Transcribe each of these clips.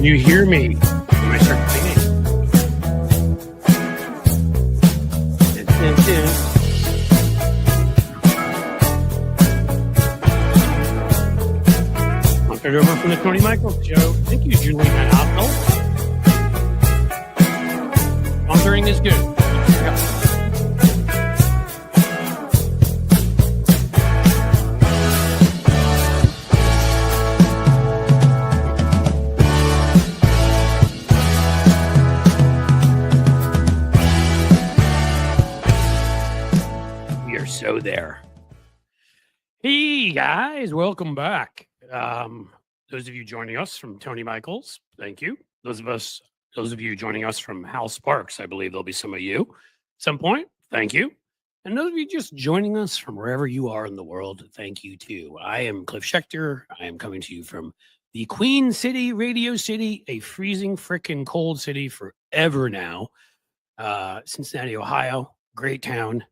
you hear me? When I start singing. I'll turn it over from the Tony Michaels Show. Thank you, Julian Alco. Sponsoring is good. So there. Hey guys, welcome back. Those of you joining us from Tony Michaels, thank you. Those of you joining us from Hal Sparks, I believe there'll be some of you at some point. Thank you. And those of you just joining us from wherever you are in the world, thank you too. I am Cliff Schechter. I am coming to you from the Queen City, Radio City, a freezing frickin' cold city forever now. Cincinnati, Ohio, great town.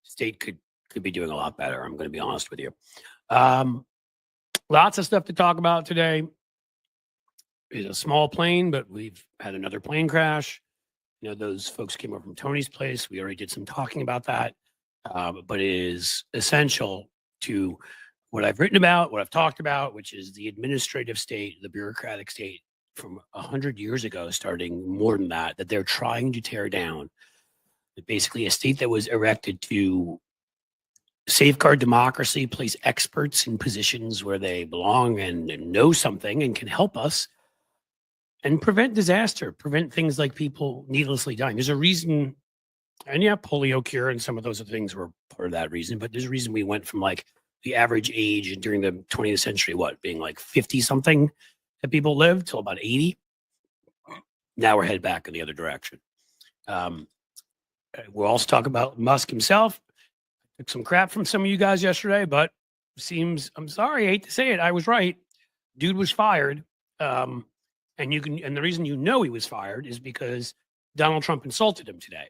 State could be doing a lot better. I'm going to be honest with you. Lots of stuff to talk about today. It's a small plane, but we've had another plane crash. You know, those folks came over from Tony's place. We already did some talking about that. But it is essential to what I've written about, what I've talked about, which is the administrative state, the bureaucratic state from 100 years ago, starting more than that they're trying to tear down. Basically, a state that was erected to safeguard democracy, place experts in positions where they belong and know something and can help us and prevent disaster, prevent things like people needlessly dying. There's a reason, and yeah, polio cure and some of those things were part of that reason, but there's a reason we went from like the average age during the 20th century, being like 50 something that people lived till about 80. Now we're headed back in the other direction. We'll also talk about Musk himself. Took some crap from some of you guys yesterday, but I'm sorry, I hate to say it, I was right. Dude was fired. And the reason you know he was fired is because Donald Trump insulted him today.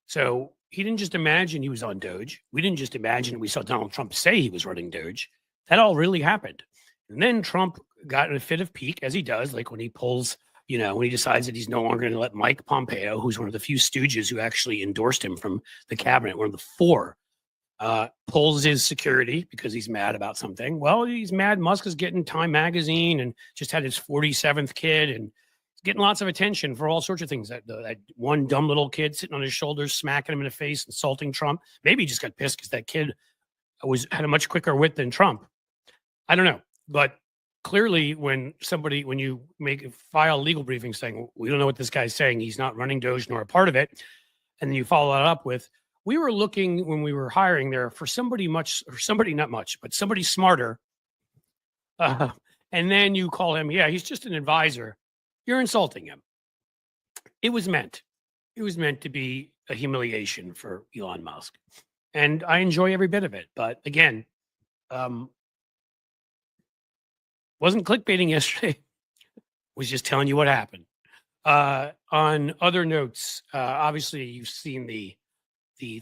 So he didn't just imagine he was on Doge. We didn't just imagine we saw Donald Trump say he was running Doge. That all really happened. And then Trump got in a fit of pique, as he does, like when he pulls, when he decides that he's no longer going to let Mike Pompeo, who's one of the few stooges who actually endorsed him from the cabinet, one of the four, pulls his security because he's mad about something. Well, he's mad Musk is getting Time Magazine and just had his 47th kid and he's getting lots of attention for all sorts of things. That one dumb little kid sitting on his shoulders, smacking him in the face, insulting Trump. Maybe he just got pissed because that kid had a much quicker wit than Trump. I don't know. But clearly, when you file legal briefing saying, we don't know what this guy's saying, he's not running Doge nor a part of it, and then you follow that up with, we were looking when we were hiring there for somebody somebody smarter. And then you call him, he's just an advisor. You're insulting him. It was meant to be a humiliation for Elon Musk. And I enjoy every bit of it. But again, wasn't clickbaiting yesterday. Was just telling you what happened. On other notes, obviously you've seen the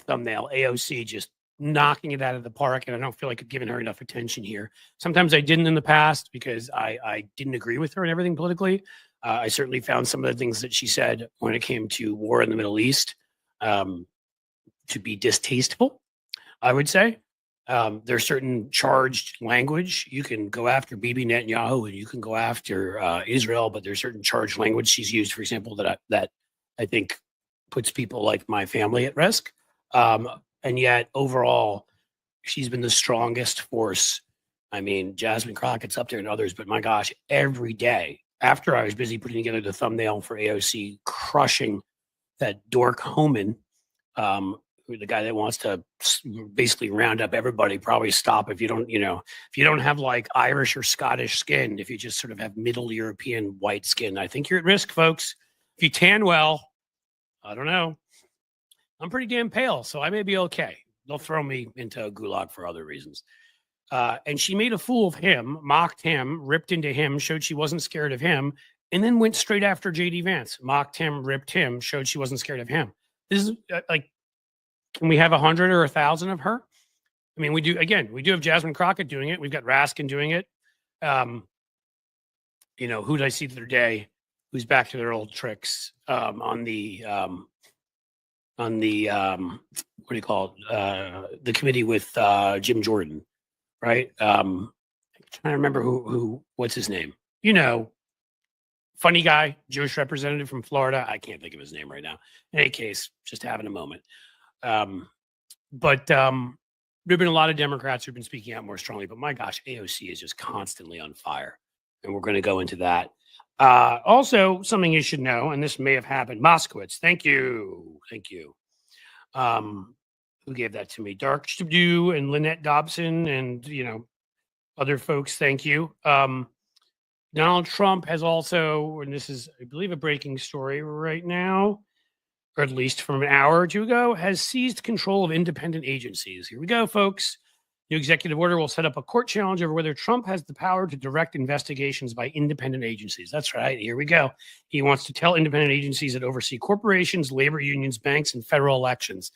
thumbnail, AOC just knocking it out of the park, and I don't feel like I've given her enough attention here. Sometimes I didn't in the past because I didn't agree with her and everything politically. I certainly found some of the things that she said when it came to war in the Middle East to be distasteful, I would say. There's certain charged language. You can go after Bibi Netanyahu and you can go after Israel, but there's certain charged language she's used, for example, that I think puts people like my family at risk. And yet overall, she's been the strongest force. I mean, Jasmine Crockett's up there and others, but my gosh, every day after I was busy putting together the thumbnail for AOC, crushing that dork Homan, the guy that wants to basically round up everybody, probably stop if you don't have like Irish or Scottish skin, if you just sort of have Middle European white skin, I think you're at risk, folks. If you tan well, I don't know. I'm pretty damn pale, so I may be okay. They'll throw me into a gulag for other reasons. And she made a fool of him, mocked him, ripped into him, showed she wasn't scared of him, and then went straight after J.D. Vance, mocked him, ripped him, showed she wasn't scared of him. This is like, can we have 100 or 1,000 of her? I mean, we do have Jasmine Crockett doing it. We've got Raskin doing it. who did I see the other day who's back to their old tricks on the what do you call it? The committee with Jim Jordan, right? Trying to remember what's his name? Funny guy, Jewish representative from Florida. I can't think of his name right now. In any case, just having a moment. But there have been a lot of Democrats who've been speaking out more strongly. But my gosh, AOC is just constantly on fire. And we're going to go into that. Also, something you should know, and this may have happened. Moskowitz, thank you. Thank you. Who gave that to me? Dark Stabdu and Lynette Dobson and, other folks, thank you. Donald Trump has also, and this is, I believe, a breaking story right now, or at least from an hour or two ago, has seized control of independent agencies. Here we go, folks. New executive order will set up a court challenge over whether Trump has the power to direct investigations by independent agencies. That's right. Here we go. He wants to tell independent agencies that oversee corporations, labor unions, banks, and federal elections.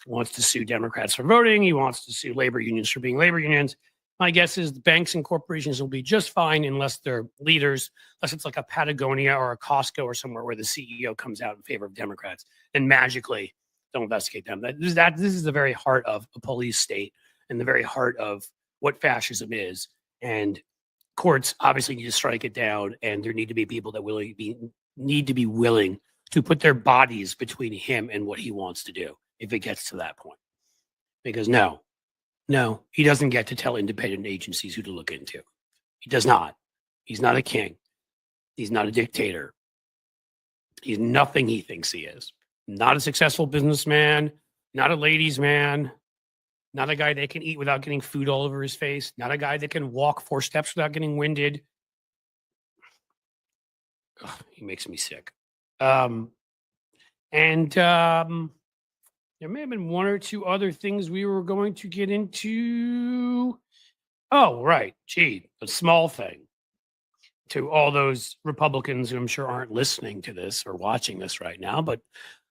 He wants to sue Democrats for voting. He wants to sue labor unions for being labor unions. My guess is the banks and corporations will be just fine unless they're leaders, unless it's like a Patagonia or a Costco or somewhere where the CEO comes out in favor of Democrats and magically they'll investigate them. This is the very heart of a police state and the very heart of what fascism is. And courts obviously need to strike it down, and there need to be people that need to be willing to put their bodies between him and what he wants to do if it gets to that point. Because no, he doesn't get to tell independent agencies who to look into. He does not. He's not a king. He's not a dictator. He's nothing he thinks he is. Not a successful businessman, not a ladies' man, not a guy that can eat without getting food all over his face, not a guy that can walk 4 steps without getting winded. Ugh, he makes me sick. There may have been 1 or 2 other things we were going to get into. Oh, right. Gee, a small thing to all those Republicans who I'm sure aren't listening to this or watching this right now, but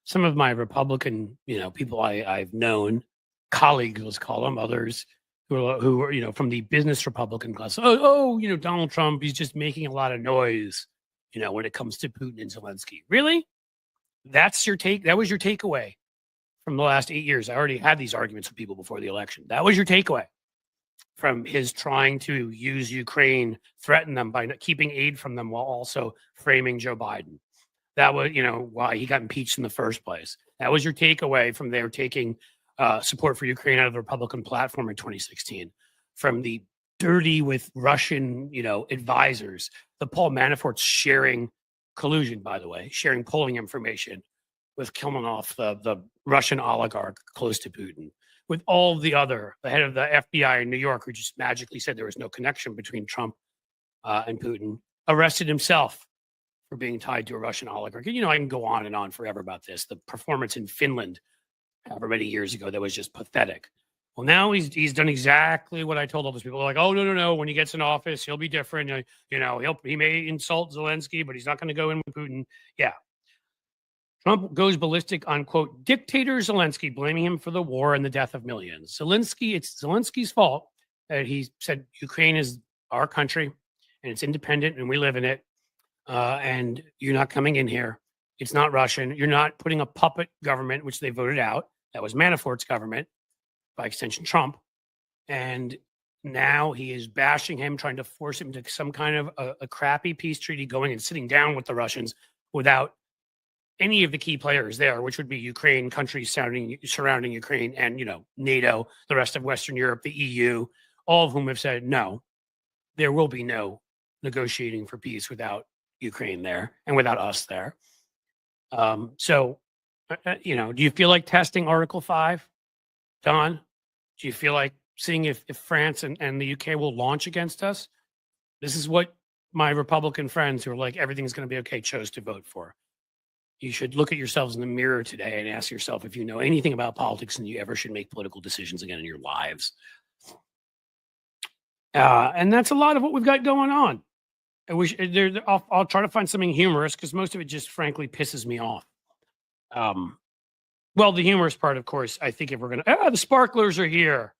some of my Republican, people I've known, colleagues, let's call them, others who are, from the business Republican class. Donald Trump, he's just making a lot of noise, when it comes to Putin and Zelensky. Really? That's your take? That was your takeaway from the last 8 years? I already had these arguments with people before the election. That was your takeaway from his trying to use Ukraine, threaten them by keeping aid from them while also framing Joe Biden. That was, why he got impeached in the first place. That was your takeaway from their taking support for Ukraine out of the Republican platform in 2016, from the dirty with Russian, advisors, the Paul Manafort's sharing collusion, by the way, sharing polling information with Kilmanov, the Russian oligarch close to Putin, with all the head of the FBI in New York, who just magically said there was no connection between Trump and Putin, arrested himself for being tied to a Russian oligarch. I can go on and on forever about this. The performance in Finland, however many years ago, that was just pathetic. Well, now he's done exactly what I told all those people. They're like, oh, no. When he gets in office, he'll be different. He may insult Zelensky, but he's not going to go in with Putin. Yeah. Trump goes ballistic on, quote, dictator Zelensky, blaming him for the war and the death of millions. It's Zelensky's fault that he said Ukraine is our country and it's independent and we live in it. And you're not coming in here. It's not Russian. You're not putting a puppet government, which they voted out. That was Manafort's government, by extension, Trump. And now he is bashing him, trying to force him to some kind of a crappy peace treaty, going and sitting down with the Russians without any of the key players there, which would be Ukraine, countries surrounding Ukraine, and NATO, the rest of Western Europe, the EU, all of whom have said no, there will be no negotiating for peace without Ukraine there and without us there. Do you feel like testing Article 5, Don? Do you feel like seeing if France and the UK will launch against us? This is what my Republican friends who are like, everything's going to be okay, chose to vote for. You should look at yourselves in the mirror today and ask yourself if you know anything about politics and you ever should make political decisions again in your lives. And that's a lot of what we've got going on. I'll try to find something humorous because most of it just frankly pisses me off. Well, the humorous part, of course, I think if we're going to, the sparklers are here.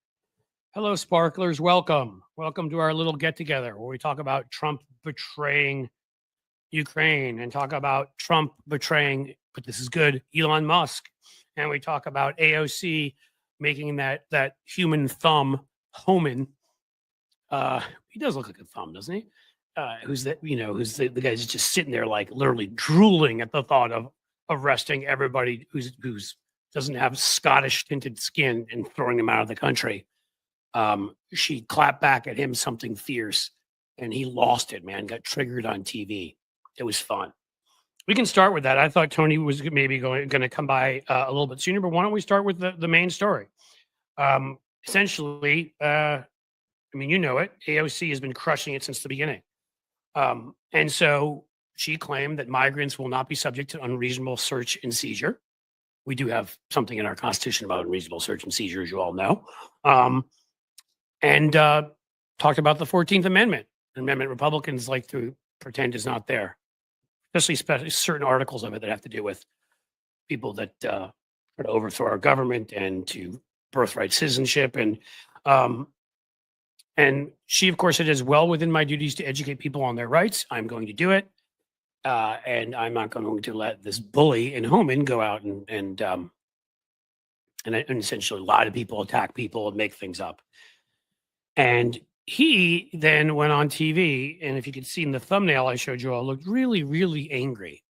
Hello, sparklers. Welcome. Welcome to our little get together where we talk about Trump betraying Ukraine and talk about Trump betraying, but this is good, Elon Musk. And we talk about AOC making that human thumb, Homan. He does look like a thumb, doesn't he? Who's that? Who's the guy who's just sitting there, like literally drooling at the thought of arresting everybody who's doesn't have Scottish tinted skin and throwing them out of the country. She clapped back at him something fierce, and he lost it. Man, got triggered on TV. It was fun. We can start with that. I thought Tony was maybe going to come by a little bit sooner, but why don't we start with the main story? Essentially, you know it. AOC has been crushing it since the beginning. And so she claimed that migrants will not be subject to unreasonable search and seizure. We do have something in our Constitution about unreasonable search and seizure, as you all know. And talked about the 14th Amendment. Amendment Republicans like to pretend is not there, especially certain articles of it that have to do with people that try to overthrow our government and to birthright citizenship. And she, of course, it is well within my duties to educate people on their rights. I'm going to do it. And I'm not going to let this bully in Homan go out and essentially lie to people, attack people, and make things up. And he then went on TV, and if you could see in the thumbnail I showed you all, looked really, really angry.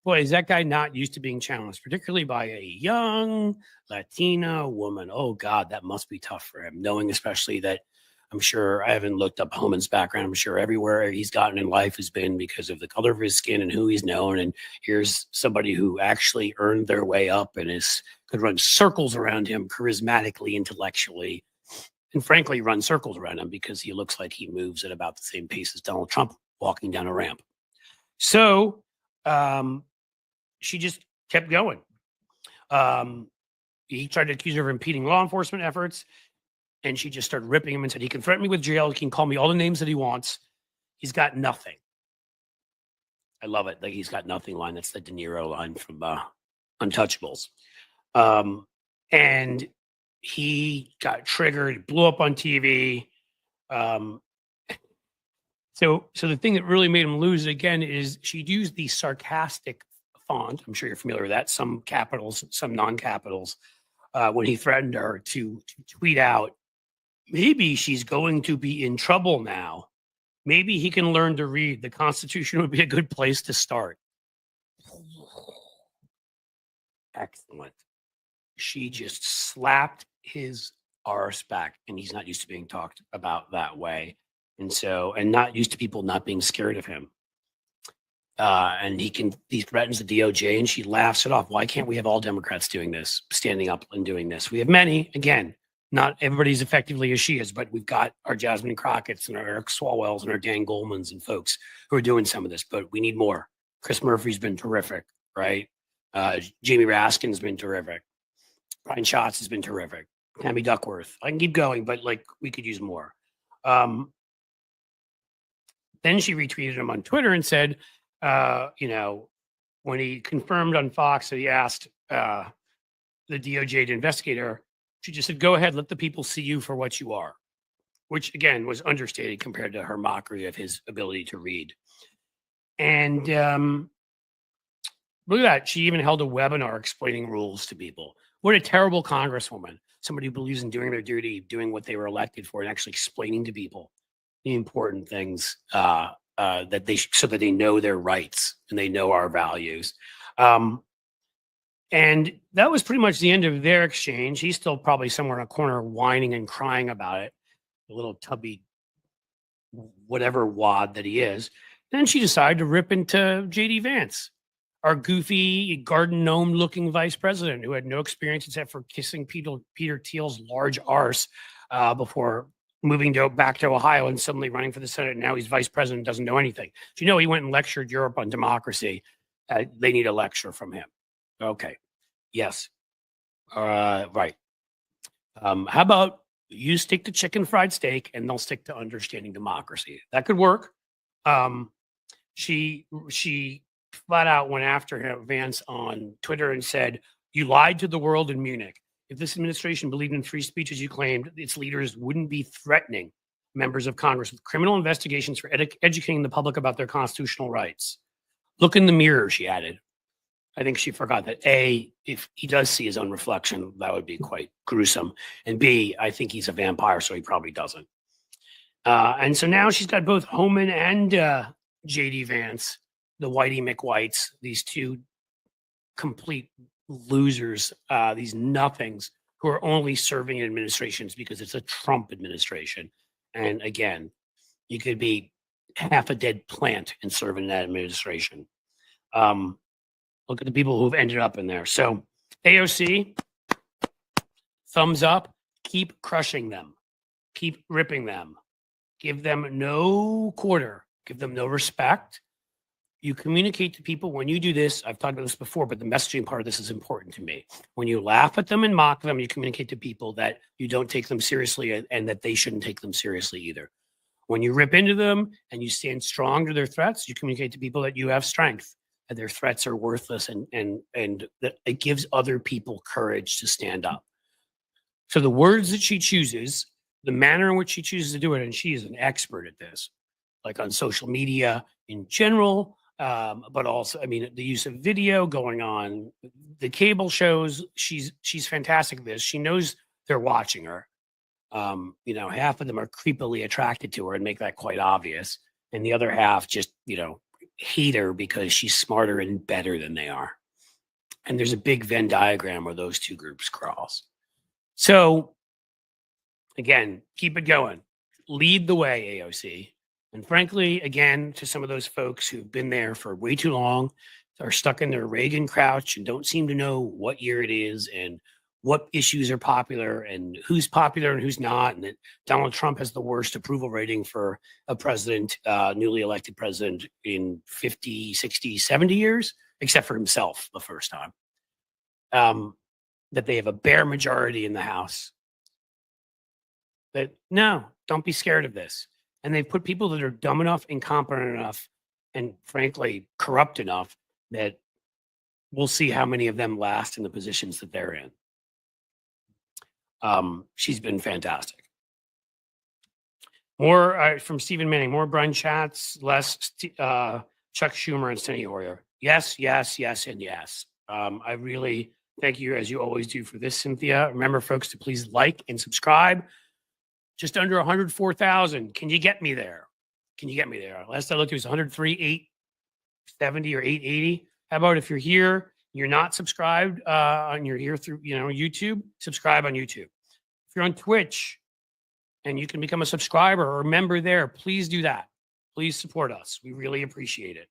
Boy, is that guy not used to being challenged, particularly by a young Latina woman. Oh, God, that must be tough for him, knowing especially that I'm sure I haven't looked up Homan's background. I'm sure everywhere he's gotten in life has been because of the color of his skin and who he's known. And here's somebody who actually earned their way up and could run circles around him charismatically, intellectually, and frankly, run circles around him because he looks like he moves at about the same pace as Donald Trump walking down a ramp. So she just kept going. He tried to accuse her of impeding law enforcement efforts, and she just started ripping him and said, he can threaten me with jail. He can call me all the names that he wants. He's got nothing. I love it. Like, he's got nothing line. That's the De Niro line from Untouchables. And he got triggered, blew up on TV. So the thing that really made him lose it again is she'd used the sarcastic font. I'm sure you're familiar with that. Some capitals, some non-capitals. When he threatened her to tweet out, maybe she's going to be in trouble now. Maybe he can learn to read. The Constitution would be a good place to start. Excellent. She just slapped his arse back, and he's not used to being talked about that way. And not used to people not being scared of him. And he threatens the DOJ, and she laughs it off. Why can't we have all Democrats doing this, standing up and doing this? We have many. Again, not everybody's effectively as she is, but we've got our Jasmine Crockett's and our Eric Swalwells and our Dan Goldmans and folks who are doing some of this, but we need more. Chris Murphy's been terrific, right? Jamie Raskin's been terrific. Brian Schatz has been terrific. Tammy Duckworth. I can keep going, but we could use more. Then she retweeted him on Twitter and said, when he confirmed on Fox that he asked the DOJ to investigate her, she just said, go ahead, let the people see you for what you are, which again was understated compared to her mockery of his ability to read. And look at that. She even held a webinar explaining rules to people. What a terrible congresswoman, somebody who believes in doing their duty, doing what they were elected for, and actually explaining to people the important things so that they know their rights and they know our values. And that was pretty much the end of their exchange. He's still probably somewhere in a corner whining and crying about it, the little tubby whatever wad that he is. Then she decided to rip into J.D. Vance, our goofy garden gnome looking vice president who had no experience except for kissing Peter Thiel's large arse before moving back to Ohio and suddenly running for the Senate. And now he's vice president, doesn't know anything. Do you know he went and lectured Europe on democracy? They need a lecture from him. Okay. Yes. Right. How about you stick to chicken fried steak and they'll stick to understanding democracy? That could work. She flat out went after Vance on Twitter and said, you lied to the world in Munich. If this administration believed in free speech as you claimed, its leaders wouldn't be threatening members of Congress with criminal investigations for educating the public about their constitutional rights. Look in the mirror, she added. I think she forgot that A, if he does see his own reflection, that would be quite gruesome. And B, I think he's a vampire, so he probably doesn't. And so now she's got both Homan and J.D. Vance, the Whitey McWhites, these two complete losers, these nothings who are only serving in administrations because it's a Trump administration. And again, you could be half a dead plant and serve in that administration. Look at the people who've ended up in there. So AOC, thumbs up, keep crushing them, keep ripping them, give them no quarter, give them no respect. You communicate to people when you do this. I've talked about this before, but the messaging part of this is important to me. When you laugh at them and mock them, you communicate to people that you don't take them seriously and that they shouldn't take them seriously either. When you rip into them and you stand strong to their threats, you communicate to people that you have strength, that their threats are worthless, and that it gives other people courage to stand up. So the words that she chooses, the manner in which she chooses to do it, and she is an expert at this, like on social media in general, but also, I mean, the use of video going on, the cable shows, she's fantastic at this. She knows they're watching her. Half of them are creepily attracted to her and make that quite obvious. And the other half just, hate her because she's smarter and better than they are. And there's a big Venn diagram where those two groups cross. So again, keep it going. Lead the way, AOC. And frankly, again, to some of those folks who've been there for way too long, are stuck in their Reagan crouch and don't seem to know what year it is and what issues are popular and who's popular and who's not, and that Donald Trump has the worst approval rating for a president, newly elected president in 50, 60, 70 years, except for himself the first time. That they have a bare majority in the House. That, no, don't be scared of this. And they've put people that are dumb enough, incompetent enough, and frankly, corrupt enough that we'll see how many of them last in the positions that they're in. She's been fantastic. More from Stephen Manning, more Brian Schatz, less Chuck Schumer and Steny Hoyer. Yes, yes, yes, and yes. I really thank you, as you always do, for this, Cynthia. Remember, folks, to please like and subscribe. Just under 104,000. Can you get me there? Can you get me there? Last I looked, it was 103,870 or 880. How about if you're here, you're not subscribed, and you're here through YouTube, subscribe on YouTube. If you're on Twitch and you can become a subscriber or a member there, please do that. Please support us. We really appreciate it.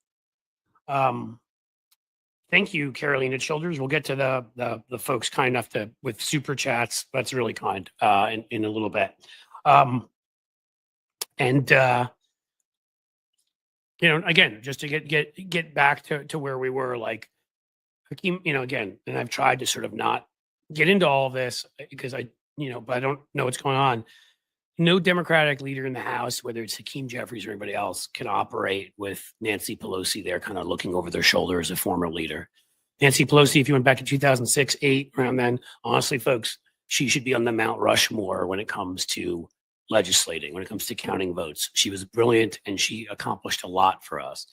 Thank you, Carolina Childers. We'll get to the folks kind enough to with super chats. That's really kind in a little bit. Again, just to get back to where we were, like Hakeem, again, and I've tried to sort of not get into all of this because but I don't know what's going on. No Democratic leader in the House, whether it's Hakeem Jeffries or anybody else, can operate with Nancy Pelosi there kind of looking over their shoulder as a former leader. Nancy Pelosi, if you went back to 2006, 2008, around then, honestly, folks, she should be on the Mount Rushmore when it comes to legislating, when it comes to counting votes. She was brilliant and she accomplished a lot for us.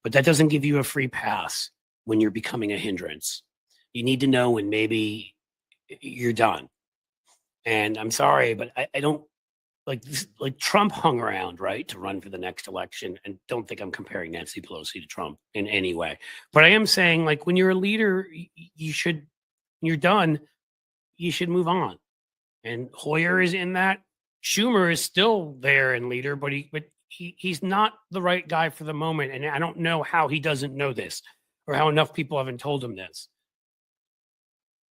But that doesn't give you a free pass when you're becoming a hindrance. You need to know when maybe you're done. And I'm sorry, but I don't like Trump hung around, right, to run for the next election. And don't think I'm comparing Nancy Pelosi to Trump in any way. But I am saying, like, when you're a leader, you're done, you should move on. And Hoyer is in that. Schumer is still there and leader, but he's not the right guy for the moment. And I don't know how he doesn't know this or how enough people haven't told him this.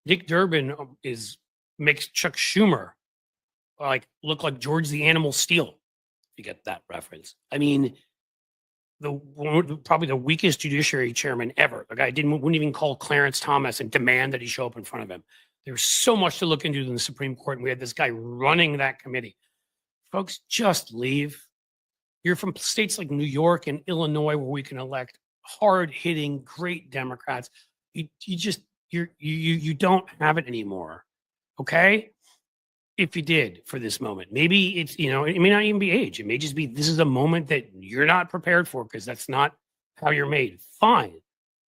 Dick Durbin makes Chuck Schumer look like George the Animal Steele, if you get that reference. I mean, probably the weakest judiciary chairman ever. The guy wouldn't even call Clarence Thomas and demand that he show up in front of him. There's so much to look into in the Supreme Court, and we had this guy running that committee. Folks, just leave. You're from states like New York and Illinois, where we can elect hard-hitting, great Democrats. You don't have it anymore. Okay. If you did for this moment, maybe it's, it may not even be age. It may just be, this is a moment that you're not prepared for because that's not how you're made. Fine.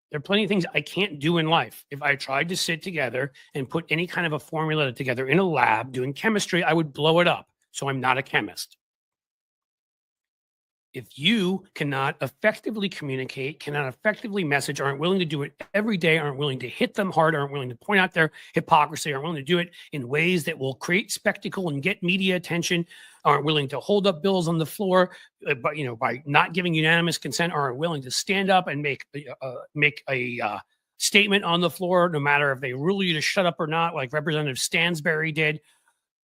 There are plenty of things I can't do in life. If I tried to sit together and put any kind of a formula together in a lab doing chemistry, I would blow it up. So I'm not a chemist. If you cannot effectively communicate, cannot effectively message, aren't willing to do it every day, aren't willing to hit them hard, aren't willing to point out their hypocrisy, aren't willing to do it in ways that will create spectacle and get media attention, aren't willing to hold up bills on the floor, but by not giving unanimous consent, aren't willing to stand up and make a statement on the floor, no matter if they rule you to shut up or not, like Representative Stansberry did.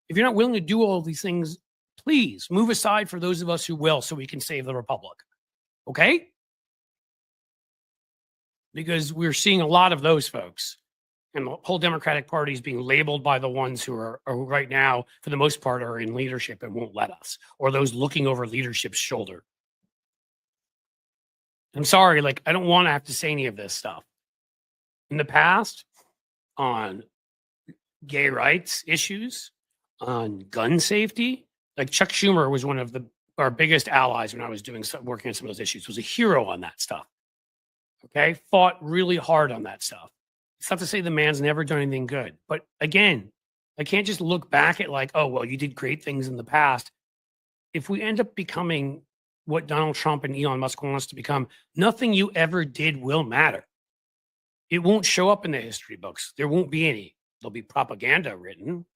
If you're not willing to do all of these things, please move aside for those of us who will, so we can save the republic. Okay? Because we're seeing a lot of those folks, and the whole Democratic Party is being labeled by the ones who are right now, for the most part, are in leadership and won't let us, or those looking over leadership's shoulder. I'm sorry, I don't want to have to say any of this stuff. In the past, on gay rights issues, on gun safety, Chuck Schumer was one of our biggest allies when I was working on some of those issues, was a hero on that stuff. Okay. Fought really hard on that stuff. It's not to say the man's never done anything good, but again, I can't just look back at oh, well, you did great things in the past. If we end up becoming what Donald Trump and Elon Musk want us to become, nothing you ever did will matter. It won't show up in the history books. There won't be any. There'll be propaganda written.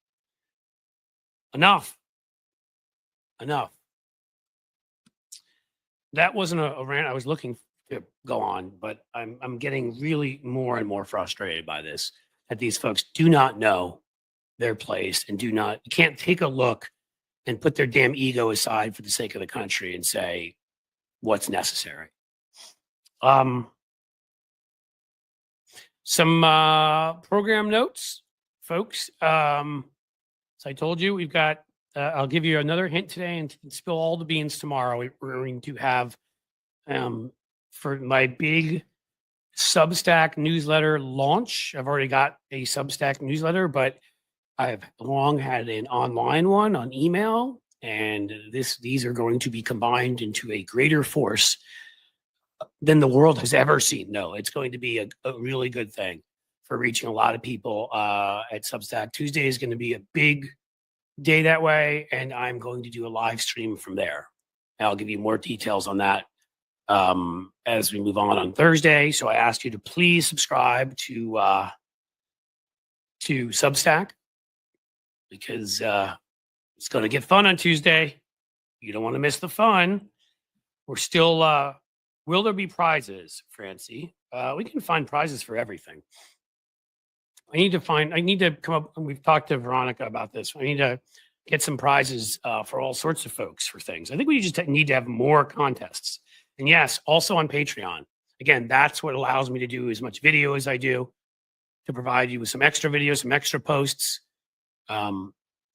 Enough. That wasn't a rant I was looking to go on, but I'm getting really more and more frustrated by this, that these folks do not know their place and can't take a look and put their damn ego aside for the sake of the country and say what's necessary. Some program notes, folks. So I told you we've got, I'll give you another hint today and spill all the beans tomorrow. We're going to have, for my big Substack newsletter launch, I've already got a Substack newsletter, but I've long had an online one on email, and these are going to be combined into a greater force than the world has ever seen. No, it's going to be a really good thing for reaching a lot of people at Substack. Tuesday is going to be a big day that way, and I'm going to do a live stream from there. I'll give you more details on that as we move on Thursday. So I ask you to please subscribe to Substack, because it's going to get fun on Tuesday. You don't want to miss the fun. We're still, will there be prizes, Francie? We can find prizes for everything. I need to come up, and we've talked to Veronica about this. I need to get some prizes for all sorts of folks for things. I think we just need to have more contests. And yes, also on Patreon. Again, that's what allows me to do as much video as I do, to provide you with some extra videos, some extra posts,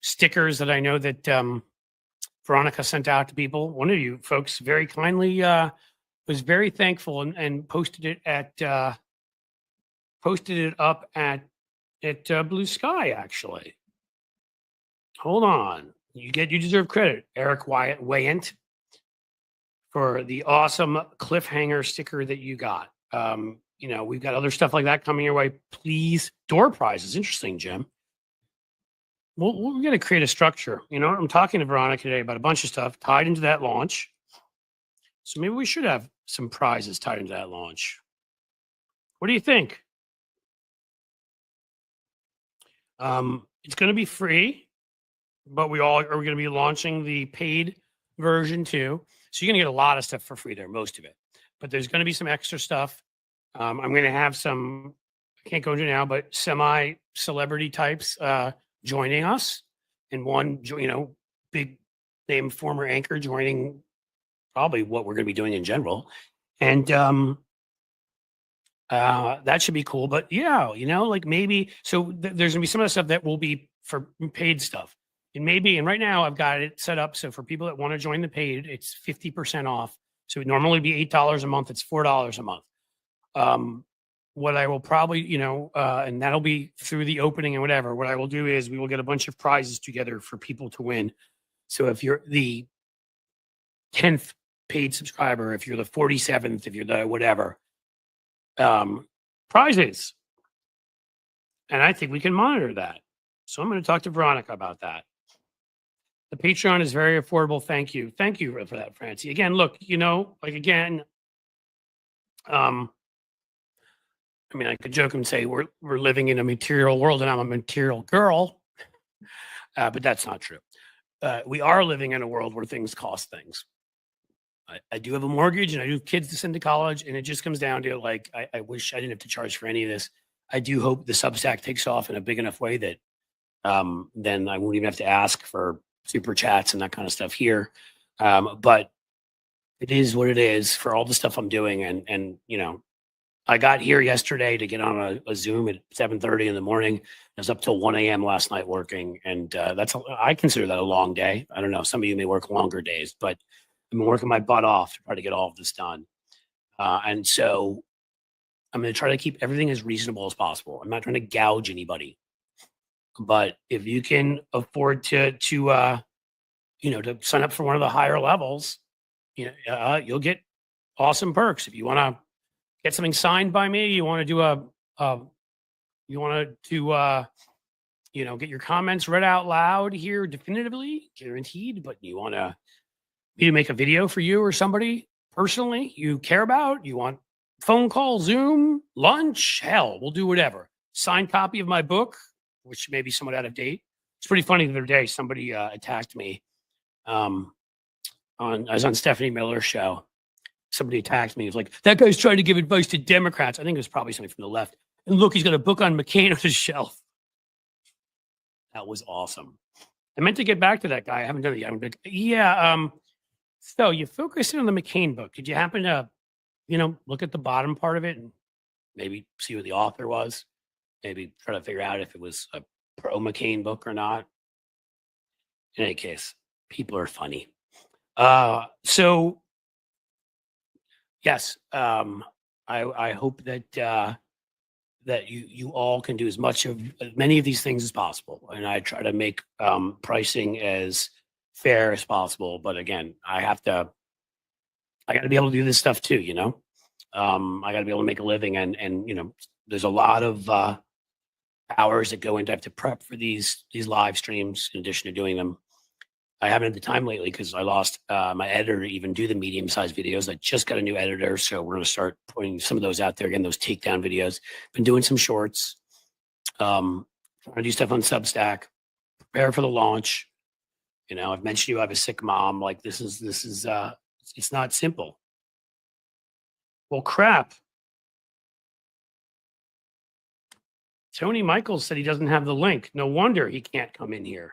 stickers that I know that Veronica sent out to people. One of you folks very kindly was very thankful and posted it up at Blue Sky, actually. Hold on. You deserve credit, Eric Wayant, for the awesome cliffhanger sticker that you got. We've got other stuff like that coming your way. Please, door prizes. Interesting, Jim. We're going to create a structure. I'm talking to Veronica today about a bunch of stuff tied into that launch. So maybe we should have some prizes tied into that launch. What do you think? It's going to be free, but we are going to be launching the paid version too. So you're going to get a lot of stuff for free there, most of it. But there's going to be some extra stuff. I'm going to have some, I can't go into now, but semi-celebrity types joining us. And one, big name former anchor joining probably what we're going to be doing in general. And that should be cool. But yeah, maybe, so there's gonna be some of the stuff that will be for paid stuff. And right now I've got it set up so for people that want to join the paid, it's 50% off. So it would normally be $8 a month. It's $4 a month. what I will probably, and that'll be through the opening and whatever. What I will do is we will get a bunch of prizes together for people to win. So if you're the 10th paid subscriber, if you're the 47th, if you're the whatever, prizes. And I think we can monitor that. So I'm going to talk to Veronica about that. The Patreon is very affordable. Thank you. Thank you for that, Francie. Again, look, again, I mean, I could joke and say we're living in a material world and I'm a material girl, but that's not true. We are living in a world where things cost things. I do have a mortgage and I do have kids to send to college, and it just comes down to like, I wish I didn't have to charge for any of this. I do hope the Substack takes off in a big enough way that then I won't even have to ask for super chats and that kind of stuff here. But it is what it is for all the stuff I'm doing. And I got here yesterday to get on a Zoom at 7:30 in the morning. I was up till 1 a.m. last night working. And I consider that a long day. I don't know. Some of you may work longer days, but I've been working my butt off to try to get all of this done. And so I'm going to try to keep everything as reasonable as possible. I'm not trying to gouge anybody, but if you can afford to sign up for one of the higher levels, you'll get awesome perks. If you want to get something signed by me, you want to do get your comments read out loud here, definitively guaranteed. But you want to make a video for you or somebody personally you care about, you want phone call, Zoom, lunch, hell, we'll do whatever. Signed copy of my book, which may be somewhat out of date. It's pretty funny. The other day, somebody attacked me. I was on Stephanie Miller's show. Somebody attacked me. It was like, that guy's trying to give advice to Democrats. I think it was probably somebody from the left. And look, he's got a book on McCain on his shelf. That was awesome. I meant to get back to that guy. I haven't done it yet. So you focused in on the McCain book. Did you happen to, look at the bottom part of it and maybe see what the author was? Maybe try to figure out if it was a pro-McCain book or not. In any case, people are funny. So yes, I hope that that you all can do as many of these things as possible, and I try to make pricing as fair as possible. But again, I got to be able to do this stuff too. I got to be able to make a living, and there's a lot of hours that go into. I have to prep for these live streams in addition to doing them. I haven't had the time lately because I lost my editor to even do the medium-sized videos. I just got a new editor, so we're going to start putting some of those out there again. Those takedown videos. Been doing some shorts. Trying to do stuff on Substack. Prepare for the launch. I've mentioned you have a sick mom. Like this is it's not simple. Well, crap. Tony Michaels said he doesn't have the link. No wonder he can't come in here.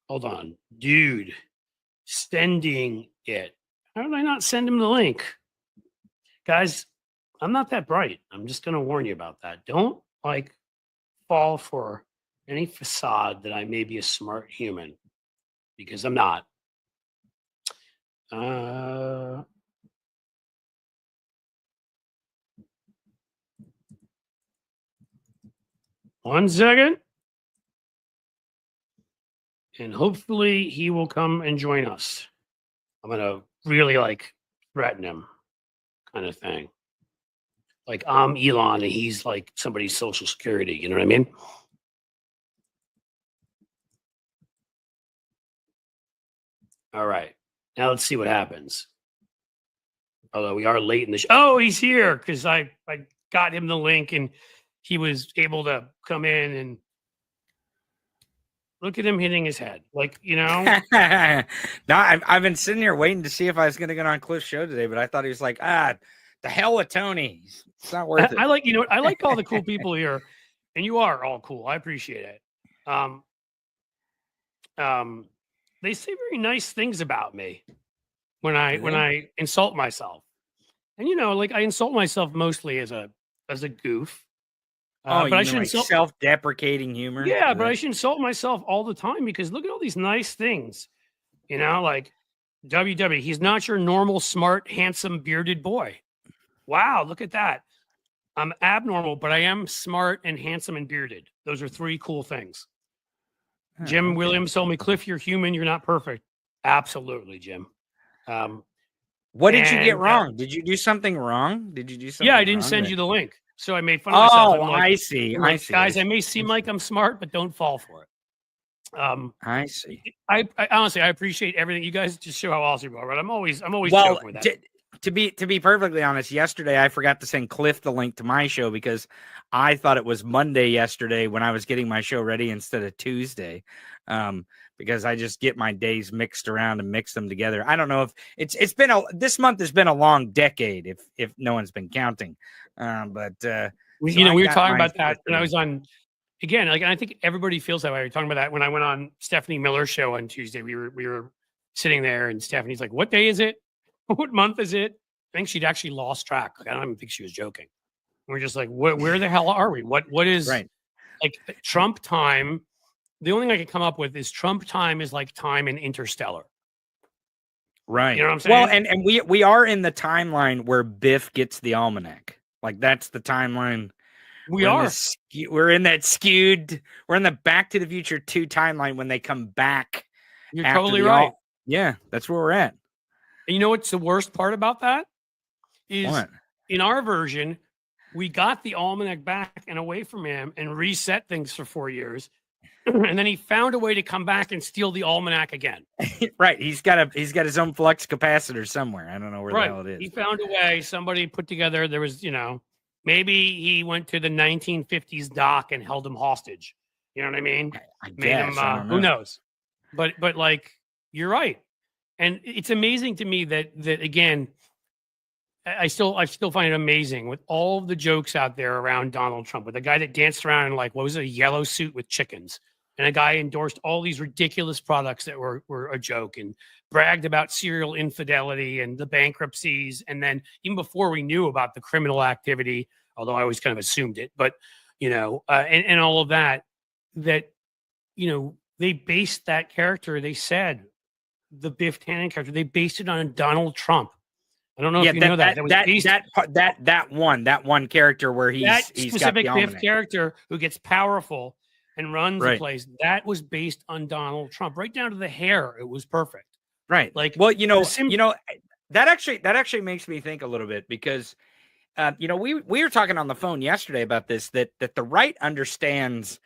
Hold on, dude. Sending it. How did I not send him the link? Guys, I'm not that bright. I'm just going to warn you about that. Don't fall for any facade that I may be a smart human, because I'm not. 1 second. And hopefully he will come and join us. I'm going to really threaten him kind of thing. Like I'm Elon and he's like somebody's social security. You know what I mean? All right. Now let's see what happens. Although we are late in the show. Oh, he's here because I got him the link and he was able to come in and look at him hitting his head. No, I've been sitting here waiting to see if I was going to get on Cliff's show today, but I thought he was like, the hell with Tony. It's not worth it. I like all the cool people here, and you are all cool. I appreciate it. They say very nice things about me when I insult myself. And I insult myself mostly as a goof. But I should self-deprecating humor. Yeah, but I should insult myself all the time because look at all these nice things. Like WW, he's not your normal, smart, handsome, bearded boy. Wow, look at that. I'm abnormal, but I am smart and handsome and bearded. Those are 3 cool things. Oh, Jim okay. Williams told me, Cliff, you're human. You're not perfect. Absolutely, Jim. What did you get And wrong? Did you do something wrong? Did you do something yeah, I wrong? didn't send you the link. So I made fun of myself. Oh, I see. I see. Guys, I may seem like I'm smart, but don't fall for it. I see. I honestly, I appreciate everything. You guys just show how awesome you are, right? I'm always Well, joking with that. to be perfectly honest, yesterday I forgot to send Cliff the link to my show because I thought it was Monday yesterday when I was getting my show ready instead of Tuesday. Because I just get my days mixed around and mix them together. I don't know if this month has been a long decade if no one's been counting. We were talking about that when I was on. Again, like, I think everybody feels that way. We were talking about that when I went on Stephanie Miller's show on Tuesday. We were sitting there, and Stephanie's like, "What day is it? What month is it?" I think she'd actually lost track. Like, I don't even think she was joking. We're just like, where the hell are we? What is right? Like Trump time? The only thing I can come up with is Trump time is like time in Interstellar. Right. You know what I'm saying? Well, and we are in the timeline where Biff gets the almanac. Like, that's the timeline. We're in that skewed. We're in the Back to the Future 2 timeline when they come back. You're totally right. Yeah, that's where we're at. And you know what's the worst part about that? Is what? In our version, we got the almanac back and away from him and reset things for 4 years. And then he found a way to come back and steal the almanac again. Right. He's got his own flux capacitor somewhere. I don't know where the hell it is. He found a way. Somebody put together, there was, maybe he went to the 1950s dock and held him hostage. You know what I mean? I guess, who knows? But like, you're right. And it's amazing to me that again, I still find it amazing with all of the jokes out there around Donald Trump, with a guy that danced around in, like, what was it, a yellow suit with chickens, and a guy endorsed all these ridiculous products that were a joke, and bragged about serial infidelity and the bankruptcies. And then even before we knew about the criminal activity, although I always kind of assumed it, but and all of that, they based that character. They said the Biff Tannen character, they based it on Donald Trump. I don't know if you know that. That one character where he's specific got the Biff character who gets powerful and runs the place. That was based on Donald Trump, right down to the hair. It was perfect. Right. Like, well, that actually makes me think a little bit, because we were talking on the phone yesterday about this, that the right understands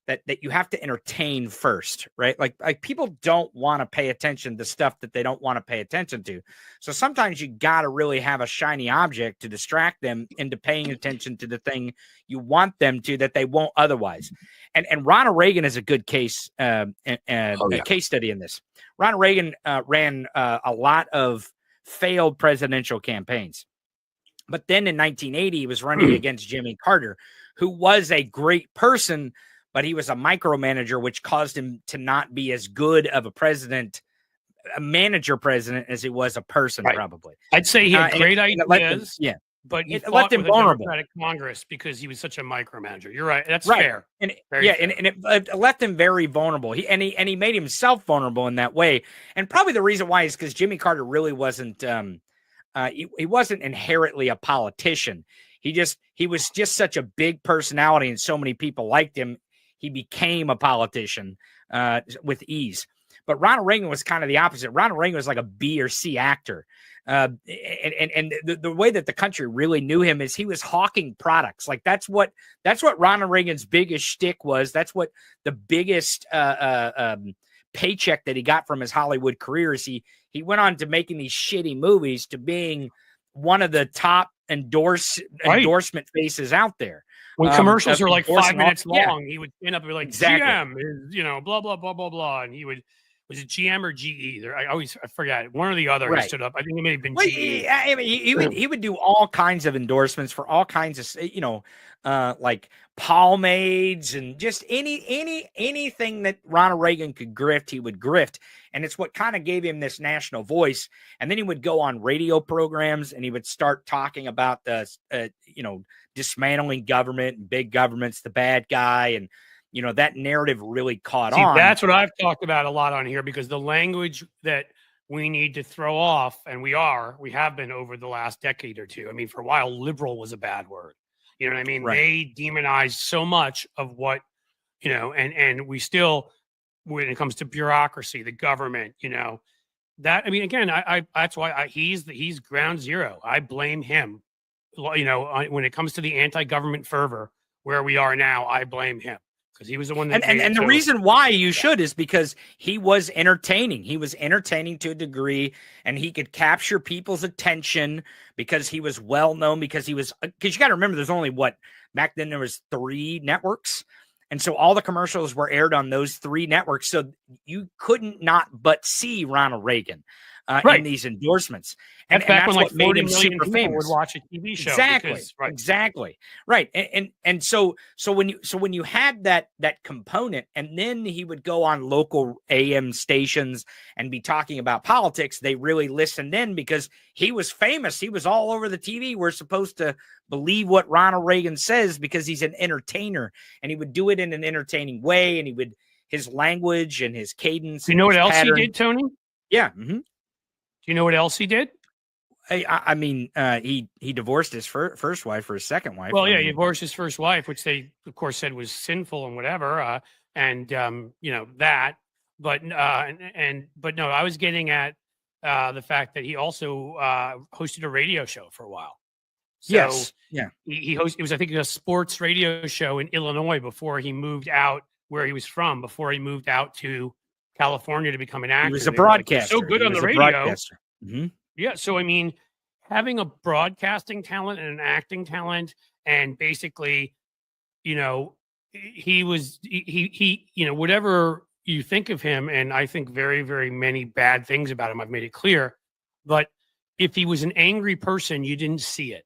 that you have to entertain first, right? Like people don't want to pay attention to stuff that they don't want to pay attention to. So sometimes you got to really have a shiny object to distract them into paying attention to the thing you want them to, that they won't otherwise. And Ronald Reagan is a good case, a case study in this. Ronald Reagan ran a lot of failed presidential campaigns. But then in 1980, he was running against Jimmy Carter, who was a great person, but he was a micromanager, which caused him to not be as good of a manager president, as he was a person, probably. I'd say he had great ideas. But he left him vulnerable. Democratic Congress because he was such a micromanager. You're right. That's fair. And it left him very vulnerable. He made himself vulnerable in that way. And probably the reason why is because Jimmy Carter really wasn't he wasn't inherently a politician. He was just such a big personality, and so many people liked him. He became a politician with ease. But Ronald Reagan was kind of the opposite. Ronald Reagan was like a B or C actor. And the way that the country really knew him is he was hawking products. Like that's what Ronald Reagan's biggest shtick was. That's what the biggest paycheck that he got from his Hollywood career is. He went on to making these shitty movies to being one of the top endorsement faces out there. When commercials are like 5 minutes long, he would end up like, GM is, blah, blah, blah, blah, blah. And he would, was it GM or GE? I forget. One or the other. He stood up. I think it may have been GE. He would do all kinds of endorsements for all kinds of, like pomades and just anything that Ronald Reagan could grift, he would grift. And it's what kind of gave him this national voice. And then he would go on radio programs and he would start talking about the, dismantling government and big government's the bad guy. And, that narrative really caught on. That's what I've talked about a lot on here, because the language that we need to throw off, and we have been over the last decade or two. I mean, for a while, liberal was a bad word. You know what I mean? Right. They demonized so much of what, and we still, when it comes to bureaucracy, the government, that, I mean, again, I that's why he's ground zero. I blame him. When it comes to the anti-government fervor where we are now, I blame him because he was the one that and the reason why you should is because he was entertaining. He was entertaining to a degree, and he could capture people's attention because he was well known. Because you got to remember, there's only back then there was 3 networks, and so all the commercials were aired on those 3 networks. So you couldn't not but see Ronald Reagan in these endorsements. And that's what like made him 40 million super people famous. would watch a TV show. Exactly. Right. And so when you had that component, and then he would go on local AM stations and be talking about politics, they really listened in because he was famous. He was all over the TV. We're supposed to believe what Ronald Reagan says because he's an entertainer, and he would do it in an entertaining way, and his language and his cadence. You know what else pattern. he did, Tony? Yeah. Mm-hmm. Do you know what else he did? I mean, he divorced his first wife for his second wife. Well, he divorced his first wife, which they, of course, said was sinful and whatever. That. But no, I was getting at the fact that he also hosted a radio show for a while. So yes. Yeah. He hosted. It was, I think, a sports radio show in Illinois before he moved out where he was from. Before he moved out to California to become an actor. He was a broadcaster. So good on the radio. Mm-hmm. Yeah. So, I mean, having a broadcasting talent and an acting talent, and basically, he whatever you think of him, and I think very, very many bad things about him. I've made it clear. But if he was an angry person, you didn't see it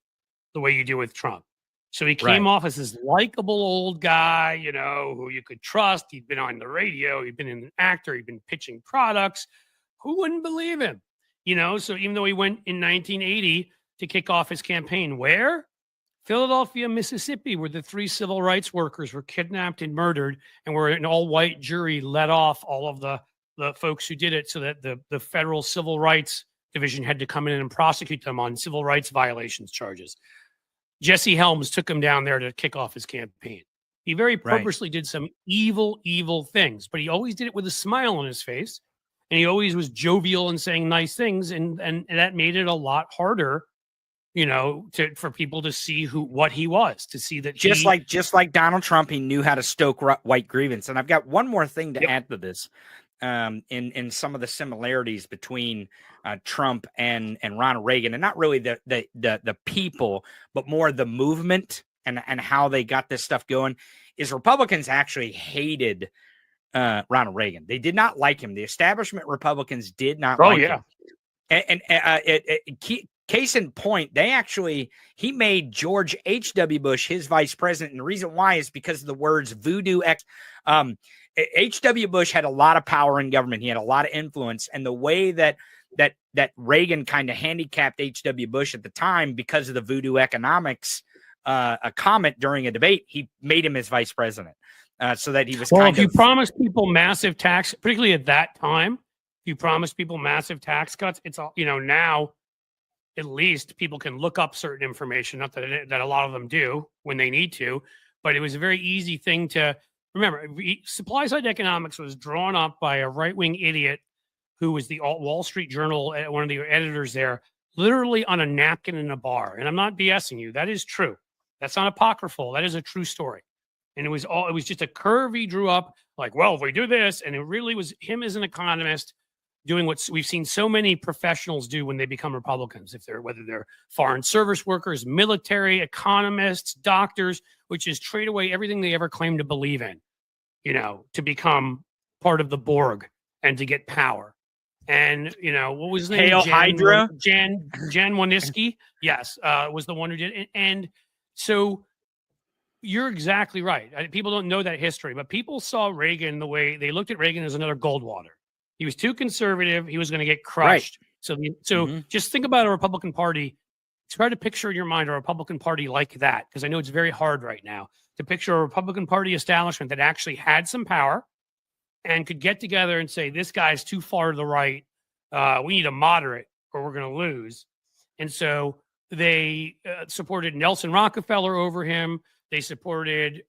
the way you do with Trump. So he came off as this likable old guy, who you could trust. He'd been on the radio. He'd been an actor. He'd been pitching products. Who wouldn't believe him? So even though he went in 1980 to kick off his campaign, where? Philadelphia, Mississippi, where the 3 civil rights workers were kidnapped and murdered, and where an all-white jury let off all of the folks who did it, so that the federal civil rights division had to come in and prosecute them on civil rights violations charges. Jesse Helms took him down there to kick off his campaign. He very purposely did some evil, evil things, but he always did it with a smile on his face. And he always was jovial and saying nice things. And that made it a lot harder, for people to see what he was, to see that just like Donald Trump, he knew how to stoke white grievance. And I've got one more thing to add to this. In some of the similarities between Trump and Ronald Reagan, and not really the people, but more the movement and how they got this stuff going, is Republicans actually hated Ronald Reagan. They did not like him. The establishment Republicans did not like him. And case in point, he made George H.W. Bush his vice president. And the reason why is because of the words voodoo X. H.W. Bush had a lot of power in government. He had a lot of influence. And the way that Reagan kind of handicapped H.W. Bush at the time because of the voodoo economics, a comment during a debate, he made him his vice president. So that he was if you promise people massive tax, particularly at that time, if you promise people massive tax cuts, it's all, now at least people can look up certain information, not that a lot of them do when they need to, but it was a very easy thing to remember. Supply side economics was drawn up by a right-wing idiot who was the Wall Street Journal, one of the editors there, literally on a napkin in a bar. And I'm not BSing you. That is true. That's not apocryphal. That is a true story. And it was just a curve he drew up, like, well, if we do this, and it really was him as an economist doing what we've seen so many professionals do when they become Republicans, whether they're foreign service workers, military, economists, doctors, which is trade away everything they ever claimed to believe in, to become part of the Borg and to get power. And, what was his name? Hail Hydra? Jan Winiski, yes, was the one who did it. And so you're exactly right. People don't know that history, but people saw Reagan the way they looked at Reagan as another Goldwater. He was too conservative. He was going to get crushed. Right. So just think about a Republican Party. Try to picture in your mind a Republican Party like that, because I know it's very hard right now to picture a Republican Party establishment that actually had some power and could get together and say, this guy's too far to the right. We need a moderate or we're going to lose. And so They supported Nelson Rockefeller over him. They supported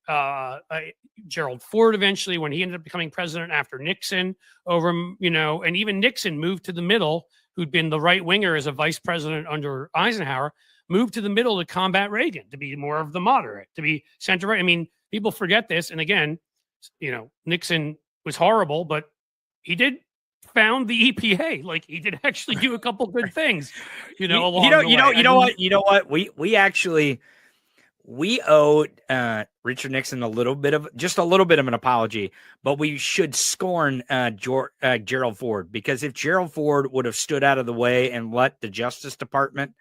Gerald Ford eventually when he ended up becoming president after Nixon over him, and even Nixon moved to the middle, who'd been the right winger as a vice president under Eisenhower, moved to the middle to combat Reagan, to be more of the moderate, to be center right. I mean, people forget this. And again, Nixon was horrible, but he did found the EPA. Like, he did actually do a couple good things, along the way. You know what? We owed Richard Nixon a little bit of an apology, but we should scorn Gerald Ford, because if Gerald Ford would have stood out of the way and let the Justice Department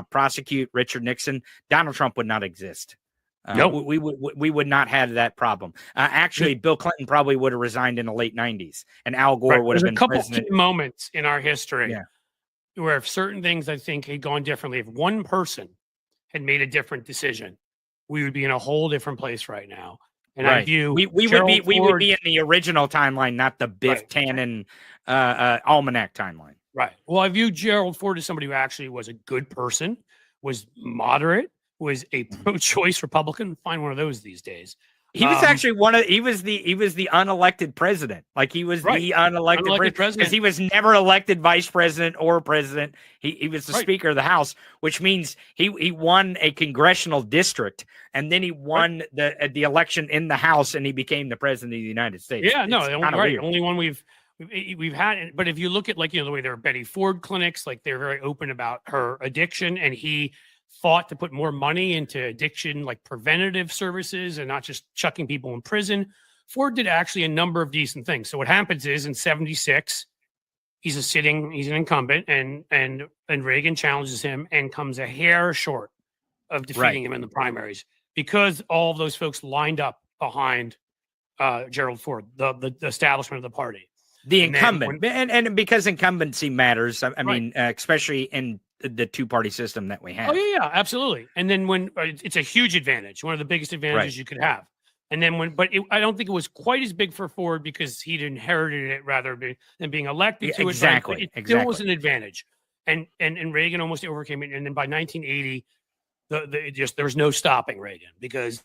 prosecute Richard Nixon, Donald Trump would not exist. Nope. We would not have that problem. Actually, Bill Clinton probably would have resigned in the late 90s, and Al Gore would have been president. There's a couple key moments in our history where if certain things I think had gone differently, if one person had made a different decision, we would be in a whole different place right now. And I view we would be in the original timeline, not the Biff Tannen almanac timeline. Right. Well, I view Gerald Ford as somebody who actually was a good person, was moderate, was a pro-choice Republican. Find one of those these days. He was actually he was the unelected president. Like, he was the unelected president, because he was never elected vice president or president. He was the Speaker of the House, which means he won a congressional district, and then he won the election in the House, and he became the president of the United States. Yeah, no, the only one we've had. But if you look at, like, the way there were Betty Ford clinics, like, they're very open about her addiction, and he fought to put more money into addiction, like preventative services, and not just chucking people in prison. Ford did actually a number of decent things. So what happens is, in 76, he's an incumbent, and Reagan challenges him and comes a hair short of defeating him in the primaries, because all of those folks lined up behind Gerald Ford, the establishment of the party. The incumbent, and because incumbency matters. I mean, especially in the two-party system that we have. Oh yeah, absolutely. And then when it's a huge advantage, one of the biggest advantages you could have. And then I don't think it was quite as big for Ford, because he'd inherited it rather than being elected to it. Exactly. It still was an advantage. And Reagan almost overcame it. And then by 1980, there was no stopping Reagan, because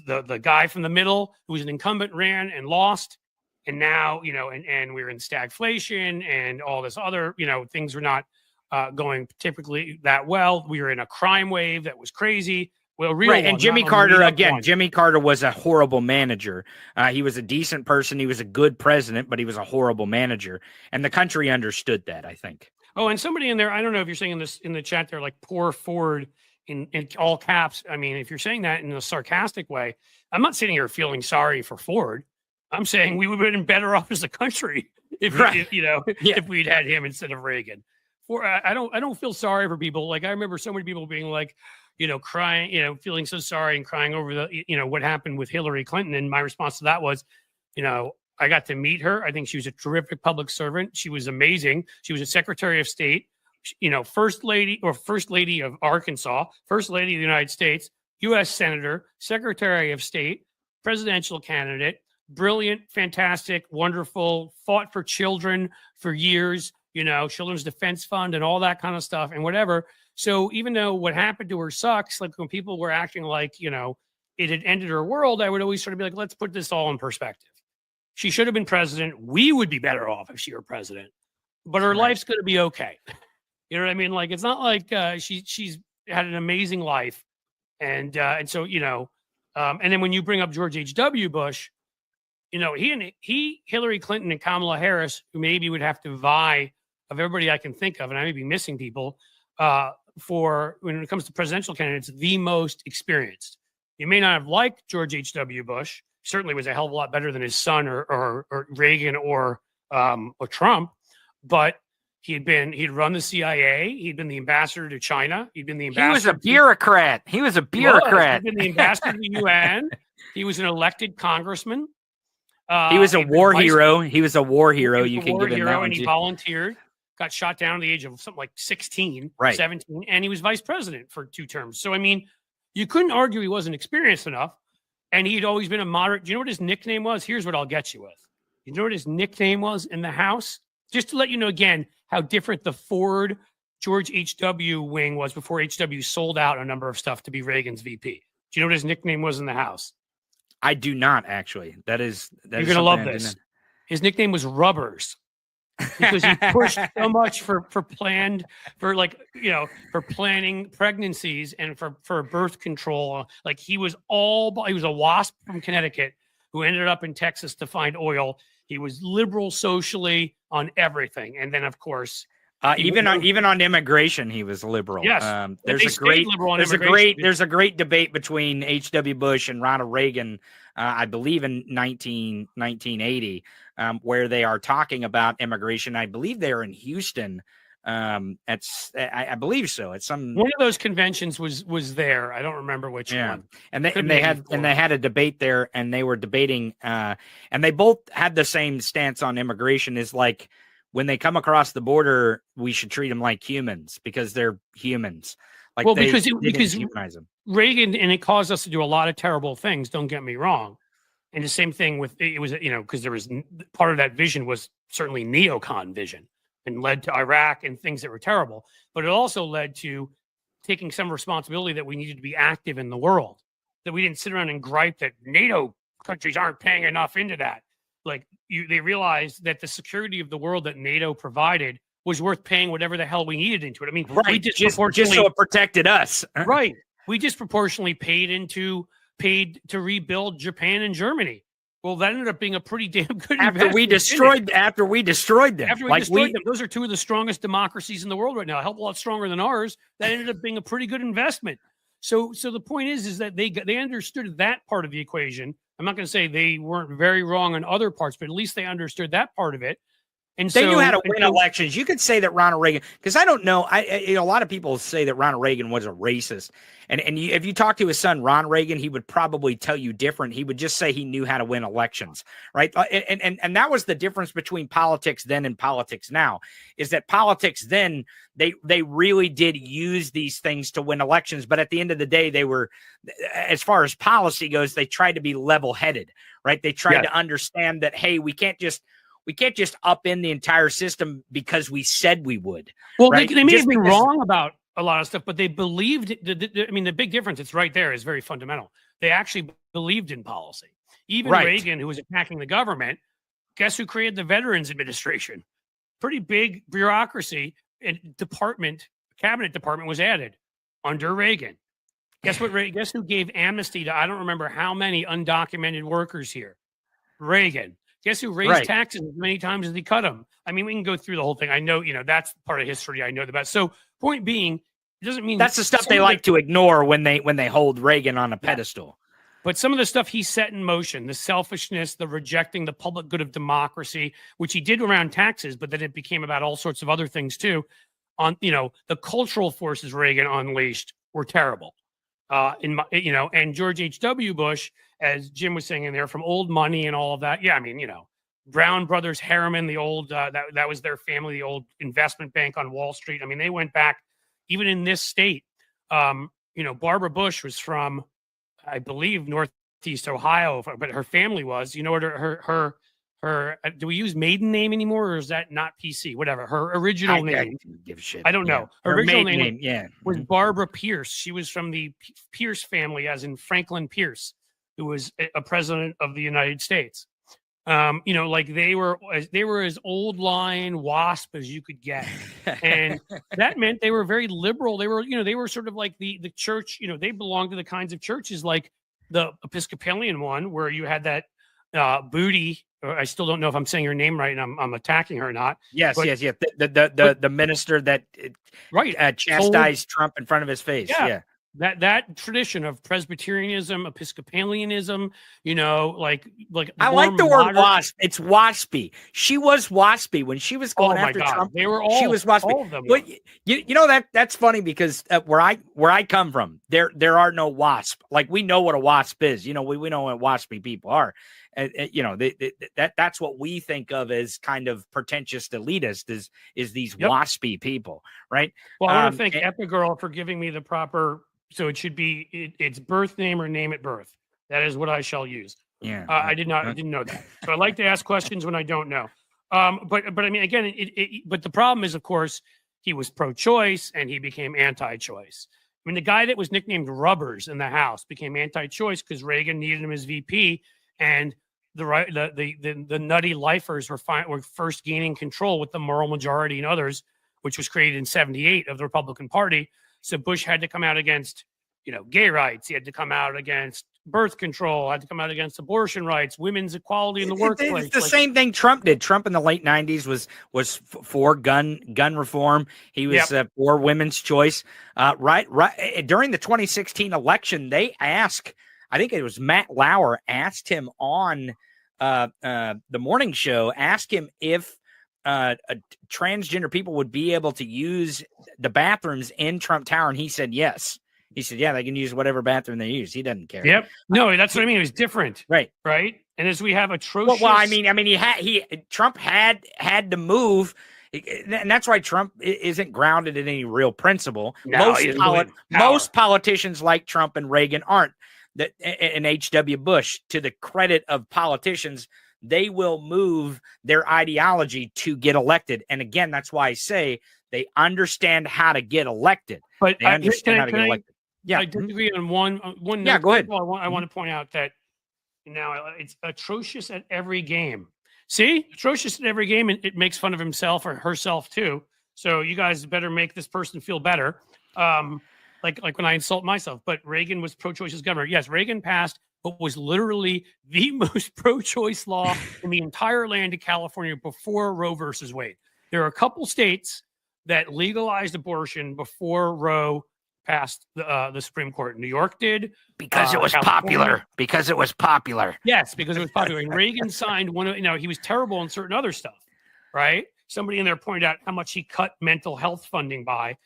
the guy from the middle, who was an incumbent, ran and lost. And now, and we're in stagflation and all this other, things were not going typically that well. We were in a crime wave that was crazy. Well, and Jimmy Carter was a horrible manager. He was a decent person. He was a good president, but he was a horrible manager. And the country understood that, I think. Oh, and somebody in there, I don't know if you're saying this in the chat there, like, poor Ford in all caps. I mean, if you're saying that in a sarcastic way, I'm not sitting here feeling sorry for Ford. I'm saying we would have been better off as a country if we'd had him instead of Reagan. I don't feel sorry for people. Like, I remember so many people being like, crying, feeling so sorry and crying over what happened with Hillary Clinton. And my response to that was, I got to meet her. I think she was a terrific public servant. She was amazing. She was a Secretary of State, First Lady of Arkansas, First Lady of the United States, U.S. Senator, Secretary of State, presidential candidate, brilliant, fantastic, wonderful, fought for children for years, Children's Defense Fund and all that kind of stuff and whatever. So even though what happened to her sucks, like, when people were acting like, it had ended her world, I would always sort of be like, let's put this all in perspective. She should have been president. We would be better off if she were president, but her life's going to be okay. You know what I mean? Like, it's not like she's had an amazing life. And so, and then when you bring up George H.W. Bush, Hillary Clinton and Kamala Harris, who maybe would have to vie of everybody I can think of, and I may be missing people, for when it comes to presidential candidates, the most experienced. You may not have liked George H.W. Bush. Certainly was a hell of a lot better than his son or Reagan or Trump, but he'd run the CIA. He'd been the ambassador to China. He'd been the ambassador. He was a bureaucrat. He'd been the ambassador to the UN. He was an elected congressman. He was a war hero. He was a war hero. You can give him that one. And he volunteered. Got shot down at the age of something like 16, 17, and he was vice president for 2 terms. So, I mean, you couldn't argue he wasn't experienced enough, and he'd always been a moderate. Do you know what his nickname was? Here's what I'll get you with. You know what his nickname was in the House? Just to let you know, again, how different the Ford George H.W. wing was before H.W. sold out a number of stuff to be Reagan's VP. Do you know what his nickname was in the House? I do not actually. You're gonna love this. His nickname was Rubbers, because he pushed so much for planning pregnancies and for birth control. Like he was a WASP from Connecticut who ended up in Texas to find oil. He was liberal socially on everything, and then of course. Even on immigration, he was liberal. Yes, there's a great debate between H.W. Bush and Ronald Reagan, I believe in 1980, where they are talking about immigration. I believe they're in Houston. I believe so. It's one of those conventions was there. I don't remember which one. And they had a debate there, and they were debating, and they both had the same stance on immigration. Is like, when they come across the border, we should treat them like humans because they're humans. Like, well, because humanize them. Reagan, and it caused us to do a lot of terrible things. Don't get me wrong. And the same thing with it was, because there was part of that vision was certainly neocon vision and led to Iraq and things that were terrible. But it also led to taking some responsibility that we needed to be active in the world, that we didn't sit around and gripe that NATO countries aren't paying enough into that. Like they realized that the security of the world that NATO provided was worth paying whatever the hell we needed into it. I mean, right, just so it protected us. Right. We disproportionately paid to rebuild Japan and Germany. Well, that ended up being a pretty damn good after we destroyed them. After we destroyed them. Those are two of the strongest democracies in the world right now. A hell of a lot stronger than ours. That ended up being a pretty good investment. So the point is that they understood that part of the equation. I'm not going to say they weren't very wrong on other parts, but at least they understood that part of it. And they knew how to win elections. You could say that Ronald Reagan, because I don't know, a lot of people say that Ronald Reagan was a racist. And if you talk to his son, Ron Reagan, he would probably tell you different. He would just say he knew how to win elections, right? And that was the difference between politics then and politics now, is that politics then, they really did use these things to win elections. But at the end of the day, they were, as far as policy goes, they tried to be level-headed, right? They tried to understand that, hey, we can't just upend the entire system because we said we would. Well, right? they may have been wrong about a lot of stuff, but they believed. The big difference, it's right there, is very fundamental. They actually believed in policy. Even Reagan, who was attacking the government, guess who created the Veterans Administration? Pretty big bureaucracy and cabinet department was added under Reagan. Guess what? Guess who gave amnesty to I don't remember how many undocumented workers here? Reagan. Guess who raised taxes as many times as he cut them? I mean, we can go through the whole thing. I know, that's part of history I know the best. So, point being, it doesn't mean that's the stuff they like to ignore when they hold Reagan on a pedestal. But some of the stuff he set in motion, the selfishness, the rejecting the public good of democracy, which he did around taxes, but then it became about all sorts of other things too. On the cultural forces Reagan unleashed were terrible. And George H.W. Bush, as Jim was saying in there, from old money and all of that. Yeah, I mean, Brown Brothers Harriman, the old that was their family, the old investment bank on Wall Street. I mean, they went back even in this state. Barbara Bush was from, I believe, Northeast Ohio, but her family was. You know what her do we use maiden name anymore, or is that not PC? Whatever. Her original name. Give a shit. I don't know. Her original name was Mm-hmm. Barbara Pierce. She was from the Pierce family, as in Franklin Pierce, who was a president of the United States. They were as old line WASP as you could get. And that meant they were very liberal. They were sort of like the church, they belonged to the kinds of churches like the Episcopalian one, where you had that Booty, or I still don't know if I'm saying her name right and I'm attacking her or not. Yes. The minister that chastised Trump in front of his face. Yeah. That tradition of Presbyterianism, Episcopalianism, I like the word WASP. It's waspy. She was waspy when she was going after Trump. They were all. She was waspy. All of them. But that's funny because where I come from, there are no WASP. Like, we know what a WASP is. We know what waspy people are. That's what we think of as kind of pretentious elitist is these waspy people, right? Well, I want to thank Epigirl for giving me the proper. So it should be its birth name or name at birth. That is what I shall use. Yeah, I didn't know that. So I like to ask questions when I don't know. But I mean, again, but the problem is, of course, he was pro-choice and he became anti-choice. I mean, the guy that was nicknamed Rubbers in the House became anti-choice because Reagan needed him as VP, and the nutty lifers were first gaining control with the moral majority and others, which was created in '78 of the Republican Party. So Bush had to come out against, gay rights. He had to come out against birth control, had to come out against abortion rights, women's equality in the workplace. It's the same thing Trump did. Trump in the late 90s was for gun reform. He was for women's choice. Right. During the 2016 election, they asked, I think it was Matt Lauer, asked him on the morning show, asked him if transgender people would be able to use the bathrooms in Trump Tower, and he said yes. He said, yeah, they can use whatever bathroom they use. He doesn't care. Yep. No, that's what I mean. It was different. Right. Right. And as we have atrocious. Well, I mean, Trump had to move. And that's why Trump isn't grounded in any real principle. No, most politicians like Trump and Reagan aren't. And H.W. Bush, to the credit of politicians, they will move their ideology to get elected. And again, that's why I say they understand how to get elected. But they understand how to get elected. Yeah, I disagree on one. Yeah, go ahead. I want to point out that it's atrocious at every game. See, atrocious at every game, and it makes fun of himself or herself too. So you guys better make this person feel better. Like when I insult myself. But Reagan was pro-choice as governor. Yes, Reagan passed what was literally the most pro-choice law in the entire land of California before Roe versus Wade. There are a couple states that legalized abortion before Roe passed the Supreme Court. New York did. Because it was popular. Because it was popular. Yes, because it was popular. And Reagan signed one of, he was terrible in certain other stuff, right? Somebody in there pointed out how much he cut mental health funding by,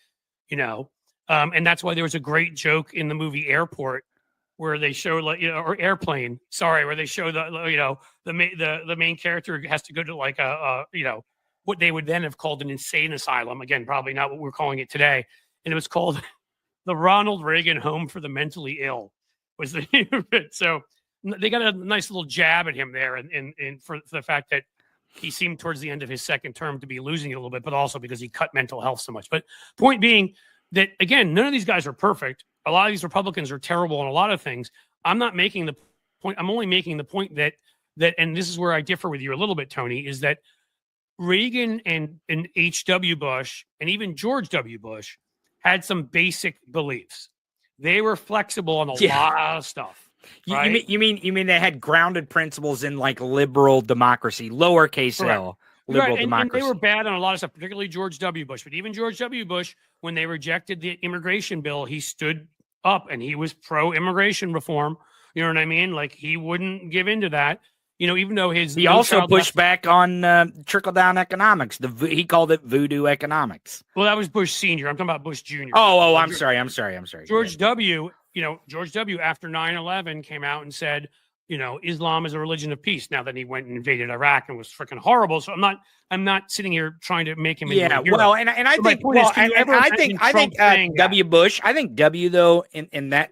and that's why there was a great joke in the movie Airport where they show, or Airplane, where they show the main character has to go to what they would then have called an insane asylum. Again, probably not what we're calling it today. And it was called the Ronald Reagan Home for the Mentally Ill was the name of it. So they got a nice little jab at him there, and for the fact that he seemed towards the end of his second term to be losing it a little bit, but also because he cut mental health so much. But point being that, again, none of these guys are perfect. A lot of these Republicans are terrible on a lot of things. I'm not making the point. I'm only making the point that, and this is where I differ with you a little bit, Tony, is that Reagan and H.W. Bush and even George W. Bush had some basic beliefs. They were flexible on a lot of stuff. Right? You mean they had grounded principles in like liberal democracy, lowercase L, liberal democracy. And they were bad on a lot of stuff, particularly George W. Bush. But even George W. Bush, when they rejected the immigration bill, he stood up and he was pro-immigration reform. You know what I mean? Like, he wouldn't give into that. Even though he also pushed back on trickle-down economics. He called it voodoo economics. Well, that was Bush Sr. I'm talking about Bush Jr. Oh, I'm sorry. George W., George W. after 9/11 came out and said, Islam is a religion of peace. Now that he went and invaded Iraq and was freaking horrible. So I'm not sitting here trying to make him. Well, and I think W. Bush. I think W. though in that.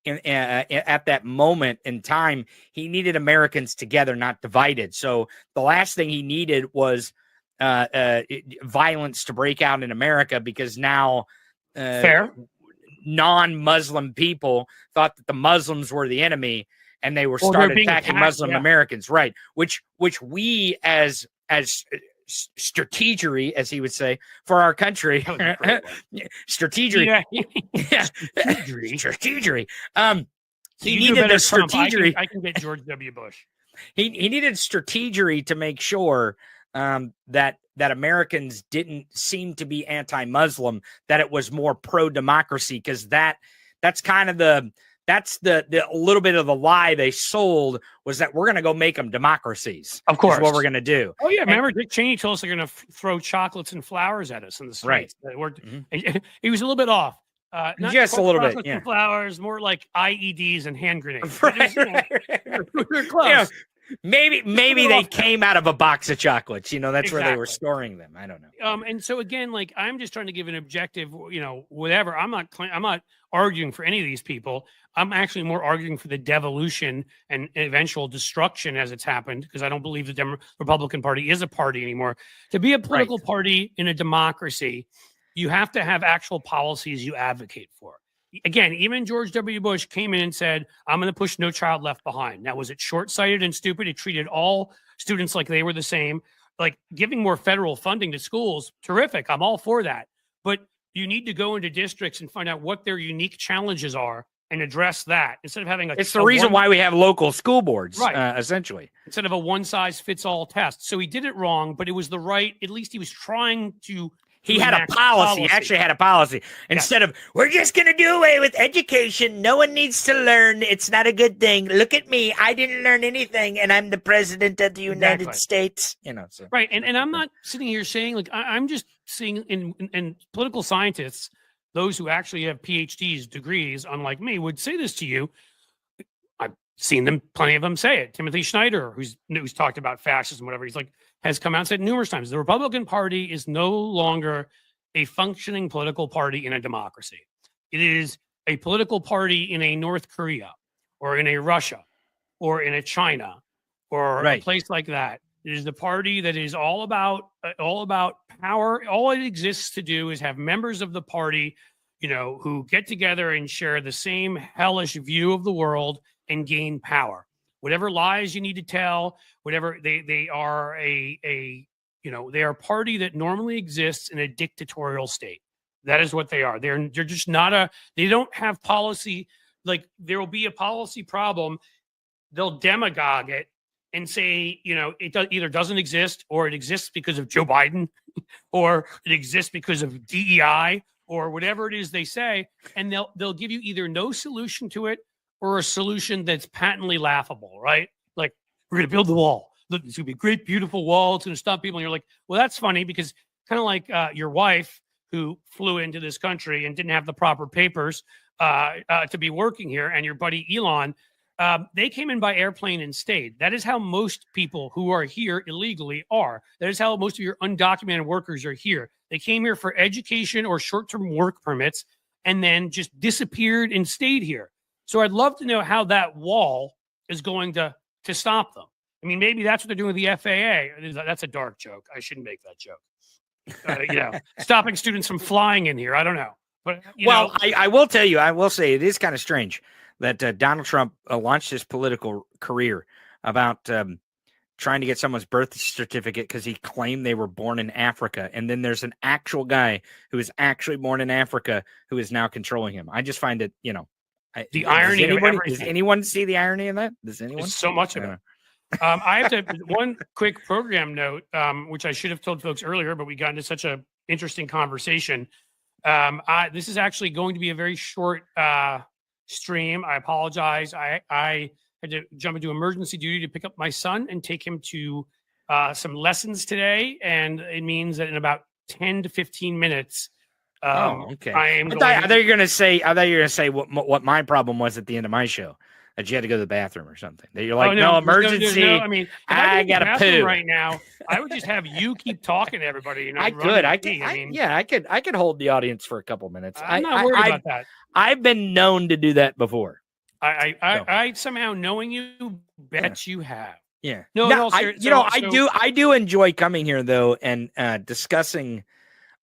At that moment in time, he needed Americans together, not divided. So the last thing he needed was violence to break out in America, because now non-Muslim people thought that the Muslims were the enemy, and they were started attacking Muslim Americans, right? Which we as strategery, as he would say, for our country, strategery. Strategery. He needed a strategery. I can get George W. Bush. He needed strategery to make sure that Americans didn't seem to be anti-Muslim, that it was more pro-democracy, because that's kind of the little bit of the lie they sold, was that we're going to go make them democracies. Of course. Is what we're going to do. Oh, yeah. Remember, Dick Cheney told us they're going to throw chocolates and flowers at us in the streets. Right. He was a little bit off. Not just a little bit. Yeah. Flowers, more like IEDs and hand grenades. Right. We're close. Maybe they came out of a box of chocolates. That's where they were storing them. I don't know. And so again, I'm just trying to give an objective. Whatever. I'm not arguing for any of these people. I'm actually more arguing for the devolution and eventual destruction as it's happened, because I don't believe the Republican Party is a party anymore. To be a political party in a democracy, you have to have actual policies you advocate for. Again, even George W. Bush came in and said, I'm going to push No Child Left Behind. Now, was it short-sighted and stupid? It treated all students like they were the same. Like giving more federal funding to schools, terrific. I'm all for that. But you need to go into districts and find out what their unique challenges are and address that instead of having it's the reason why we have local school boards, right? Essentially, instead of a one-size-fits-all test. So he did it wrong, but it was the right. At least he was trying to. He had a policy. He actually had a policy. Instead of, we're just going to do away with education. No one needs to learn. It's not a good thing. Look at me. I didn't learn anything, and I'm the president of the United States. So. Right. And I'm not sitting here saying, like, I'm just seeing in political scientists, those who actually have PhDs, degrees, unlike me, would say this to you. I've seen them, plenty of them say it. Timothy Schneider, who's talked about fascism, whatever, he's like, has come out and said numerous times, the Republican Party is no longer a functioning political party in a democracy. It is a political party in a North Korea or in a Russia or in a China or a place like that. It is the party that is all about power. All it exists to do is have members of the party, who get together and share the same hellish view of the world and gain power. Whatever lies you need to tell, whatever they are they are a party that normally exists in a dictatorial state. That is what they are. They're just not they don't have policy. Like there will be a policy problem. They'll demagogue it and say, it either doesn't exist or it exists because of Joe Biden or it exists because of DEI or whatever it is they say. And they'll give you either no solution to it or a solution that's patently laughable, right? Like, we're going to build the wall. Look, it's going to be a great, beautiful wall. It's going to stop people. And you're like, well, that's funny because kind of like your wife who flew into this country and didn't have the proper papers to be working here, and your buddy Elon, they came in by airplane and stayed. That is how most people who are here illegally are. That is how most of your undocumented workers are here. They came here for education or short-term work permits and then just disappeared and stayed here. So I'd love to know how that wall is going to stop them. I mean, maybe that's what they're doing with the FAA. That's a dark joke. I shouldn't make that joke. Stopping students from flying in here. I don't know. But I will tell you, I will say it is kind of strange that Donald Trump launched his political career about trying to get someone's birth certificate because he claimed they were born in Africa. And then there's an actual guy who is actually born in Africa who is now controlling him. I just find it, the irony. Does anyone see the irony in that? Does anyone? There's so much of it. I have to one quick program note, which I should have told folks earlier, but we got into such a interesting conversation. This is actually going to be a very short stream. I apologize. I had to jump into emergency duty to pick up my son and take him to some lessons today, and it means that in about 10 to 15 minutes. Okay. I thought you were going to say what my problem was at the end of my show, that you had to go to the bathroom or something. That you're like, no emergency. I mean, I got to poo right now. I would just have you keep talking to everybody. I could hold the audience for a couple minutes. I'm not worried about that. I've been known to do that before. I somehow, knowing you, bet you have. Yeah. I do enjoy coming here though and discussing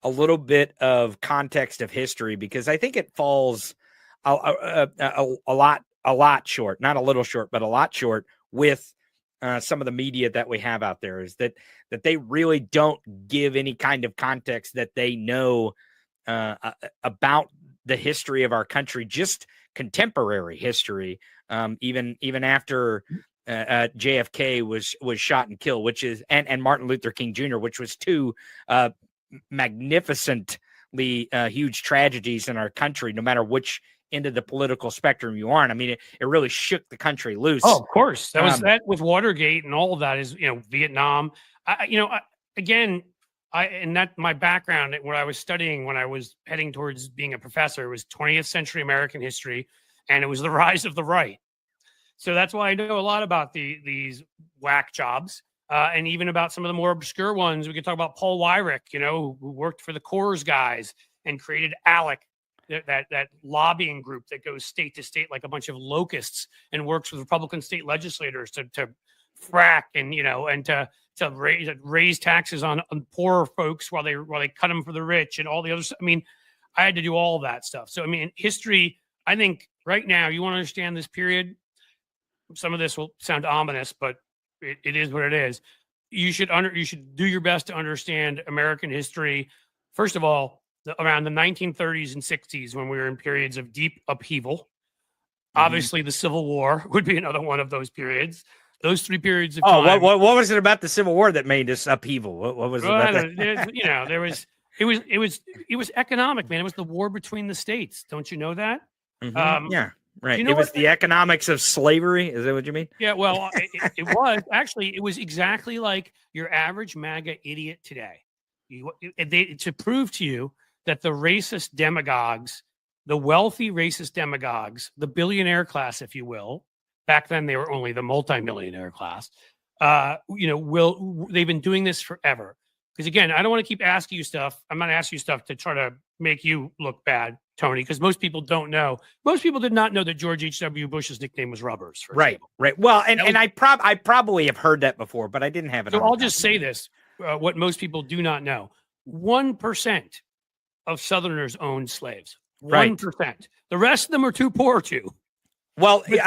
a little bit of context of history, because I think it falls a lot short, not a little short, but a lot short with some of the media that we have out there, is that they really don't give any kind of context that they know about the history of our country, just contemporary history, even after JFK was shot and killed, which is and Martin Luther King Jr., which was two magnificently huge tragedies in our country, no matter which end of the political spectrum you are. And I mean, it really shook the country loose. Oh, of course. That was that with Watergate and all of that is, Vietnam. My background, what I was studying when I was heading towards being a professor, was 20th century American history, and it was the rise of the right. So that's why I know a lot about these whack jobs. And even about some of the more obscure ones. We could talk about Paul Weyrich, who worked for the Coors guys and created ALEC, that lobbying group that goes state to state like a bunch of locusts and works with Republican state legislators to frack and to raise taxes on poor folks while they cut them for the rich and all the other stuff. I mean, I had to do all of that stuff. So I mean, history. I think right now you want to understand this period. Some of this will sound ominous, but it is what it is. You should do your best to understand American history. First of all, around the 1930s and 60s, when we were in periods of deep upheaval. Obviously, the Civil War would be another one of those periods. Those 3 periods of time. What was it about the Civil War that made this upheaval? What was it about that? It was economic, man. It was the war between the states. Don't you know that? Yeah, right. It was the economics of slavery. Is that what you mean? Yeah. Well, it was actually. It was exactly like your average MAGA idiot today. To prove to you that the racist demagogues, the wealthy racist demagogues, the billionaire class, if you will, back then they were only the multimillionaire class. They've been doing this forever. Because again, I don't want to keep asking you stuff. I'm not asking you stuff to try to make you look bad, Tony, because most people don't know. Most people did not know that George H.W. Bush's nickname was Rubbers. Right. Well, and I probably have heard that before, but I didn't have it. So I'll just say this: what most people do not know: 1% of Southerners owned slaves. 1%. The rest of them are too poor to. Well, they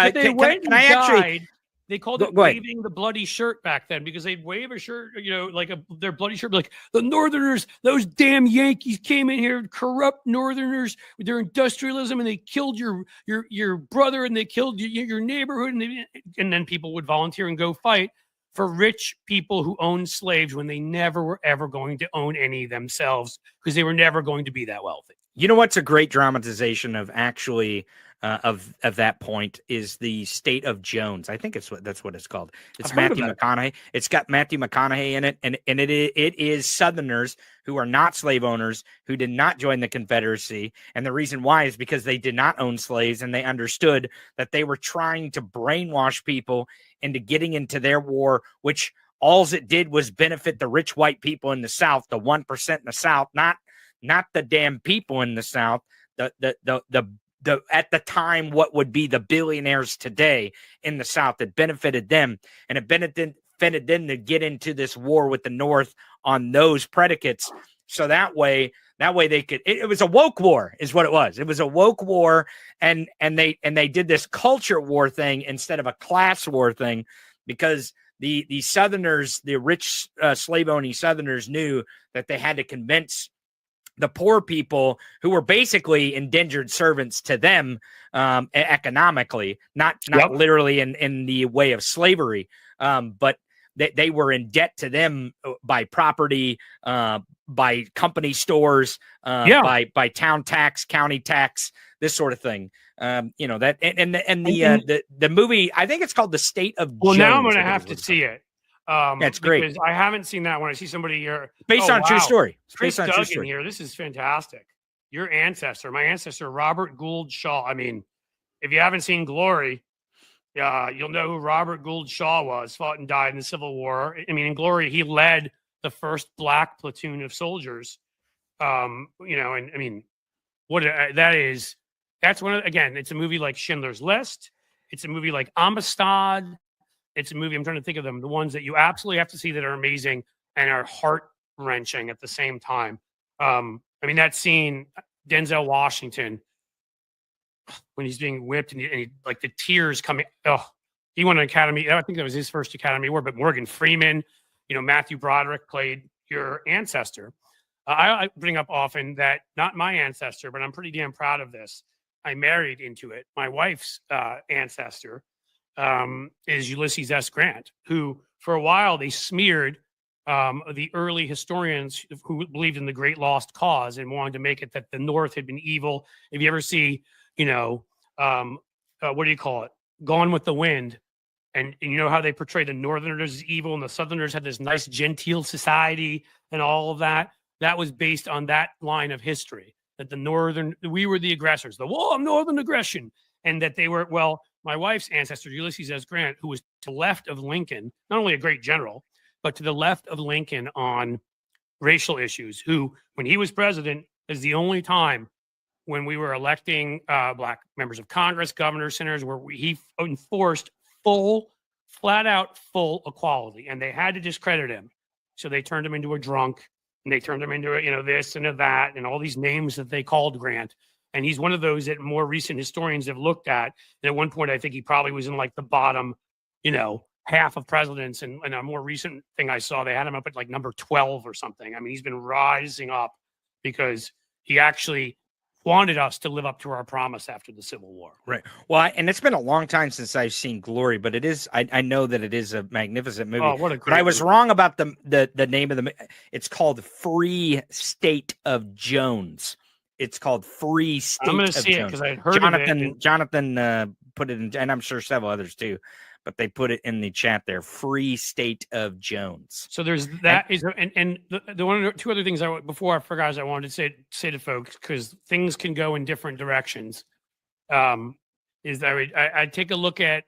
called it waving the bloody shirt back then, because they'd wave a shirt, their bloody shirt, like the Northerners, those damn Yankees came in here, corrupt Northerners with their industrialism, and they killed your brother, and they killed your neighborhood, and then people would volunteer and go fight for rich people who owned slaves when they never were ever going to own any themselves, because they were never going to be that wealthy. You know what's a great dramatization of actually of that point is the State of Jones. I think that's what it's called. It's Matthew McConaughey. It's got Matthew McConaughey in it, and it is Southerners who are not slave owners who did not join the Confederacy, and the reason why is because they did not own slaves, and they understood that they were trying to brainwash people into getting into their war, which all it did was benefit the rich white people in the South, the 1% in the South, not the damn people in the South, the at the time what would be the billionaires today in the South. That benefited them, and it benefited them to get into this war with the North on those predicates. So that way they could. It was a woke war, is what it was. It was a woke war, and they did this culture war thing instead of a class war thing, because the Southerners, the rich slave owning Southerners, knew that they had to convince the poor people, who were basically indentured servants to them economically, not literally in the way of slavery, but they were in debt to them by property, by company stores, by town tax, county tax, this sort of thing. That and the movie, I think it's called The State of Jones. Well, now I'm going to have to see it. That's great, because I haven't seen that one. I see somebody here based on true story. Chris Duggan here. This is fantastic. Your ancestor, my ancestor, Robert Gould Shaw. I mean, if you haven't seen Glory, you'll know who Robert Gould Shaw was. Fought and died in the Civil War. I mean, in Glory, he led the first black platoon of soldiers. And I mean, that is. That's one of, again. It's a movie like Schindler's List. It's a movie like Amistad. It's a movie, I'm trying to think of them, the ones that you absolutely have to see that are amazing and are heart-wrenching at the same time. I mean, that scene, Denzel Washington, when he's being whipped and he like the tears coming. Oh, he won an Academy. I think that was his first Academy Award, but Morgan Freeman, Matthew Broderick played your ancestor. I bring up often that not my ancestor, but I'm pretty damn proud of this. I married into it. My wife's ancestor is Ulysses S. Grant, who for a while they smeared the early historians who believed in the great lost cause and wanted to make it that the North had been evil. If you ever see, what do you call it? Gone with the Wind. And you know how they portray the Northerners as evil and the Southerners had this nice genteel society and all of that. That was based on that line of history, that we were the aggressors, the wall of Northern aggression, and that they were, my wife's ancestor, Ulysses S. Grant, who was to the left of Lincoln, not only a great general, but to the left of Lincoln on racial issues, who, when he was president, is the only time when we were electing black members of Congress, governors, senators, where he enforced full flat out full equality, and they had to discredit him. So they turned him into a drunk, and they turned him into this and a that, and all these names that they called Grant. And he's one of those that more recent historians have looked at. And at one point, I think he probably was in like the bottom, half of presidents. And a more recent thing I saw, they had him up at like number 12 or something. I mean, he's been rising up because he actually wanted us to live up to our promise after the Civil War. Right. Well, and it's been a long time since I've seen Glory, but it is. I know that it is a magnificent movie. Oh, what a great but I was movie. wrong about the name of the. It's called Free State of Jones. It's called Free State of Jones. I'm going to see it because I heard of it. Jonathan put it in, and I'm sure several others too. But they put it in the chat there. Free State of Jones. So there's that. And the one or two other things before I forgot I wanted to say to folks, because things can go in different directions. Is that I take a look at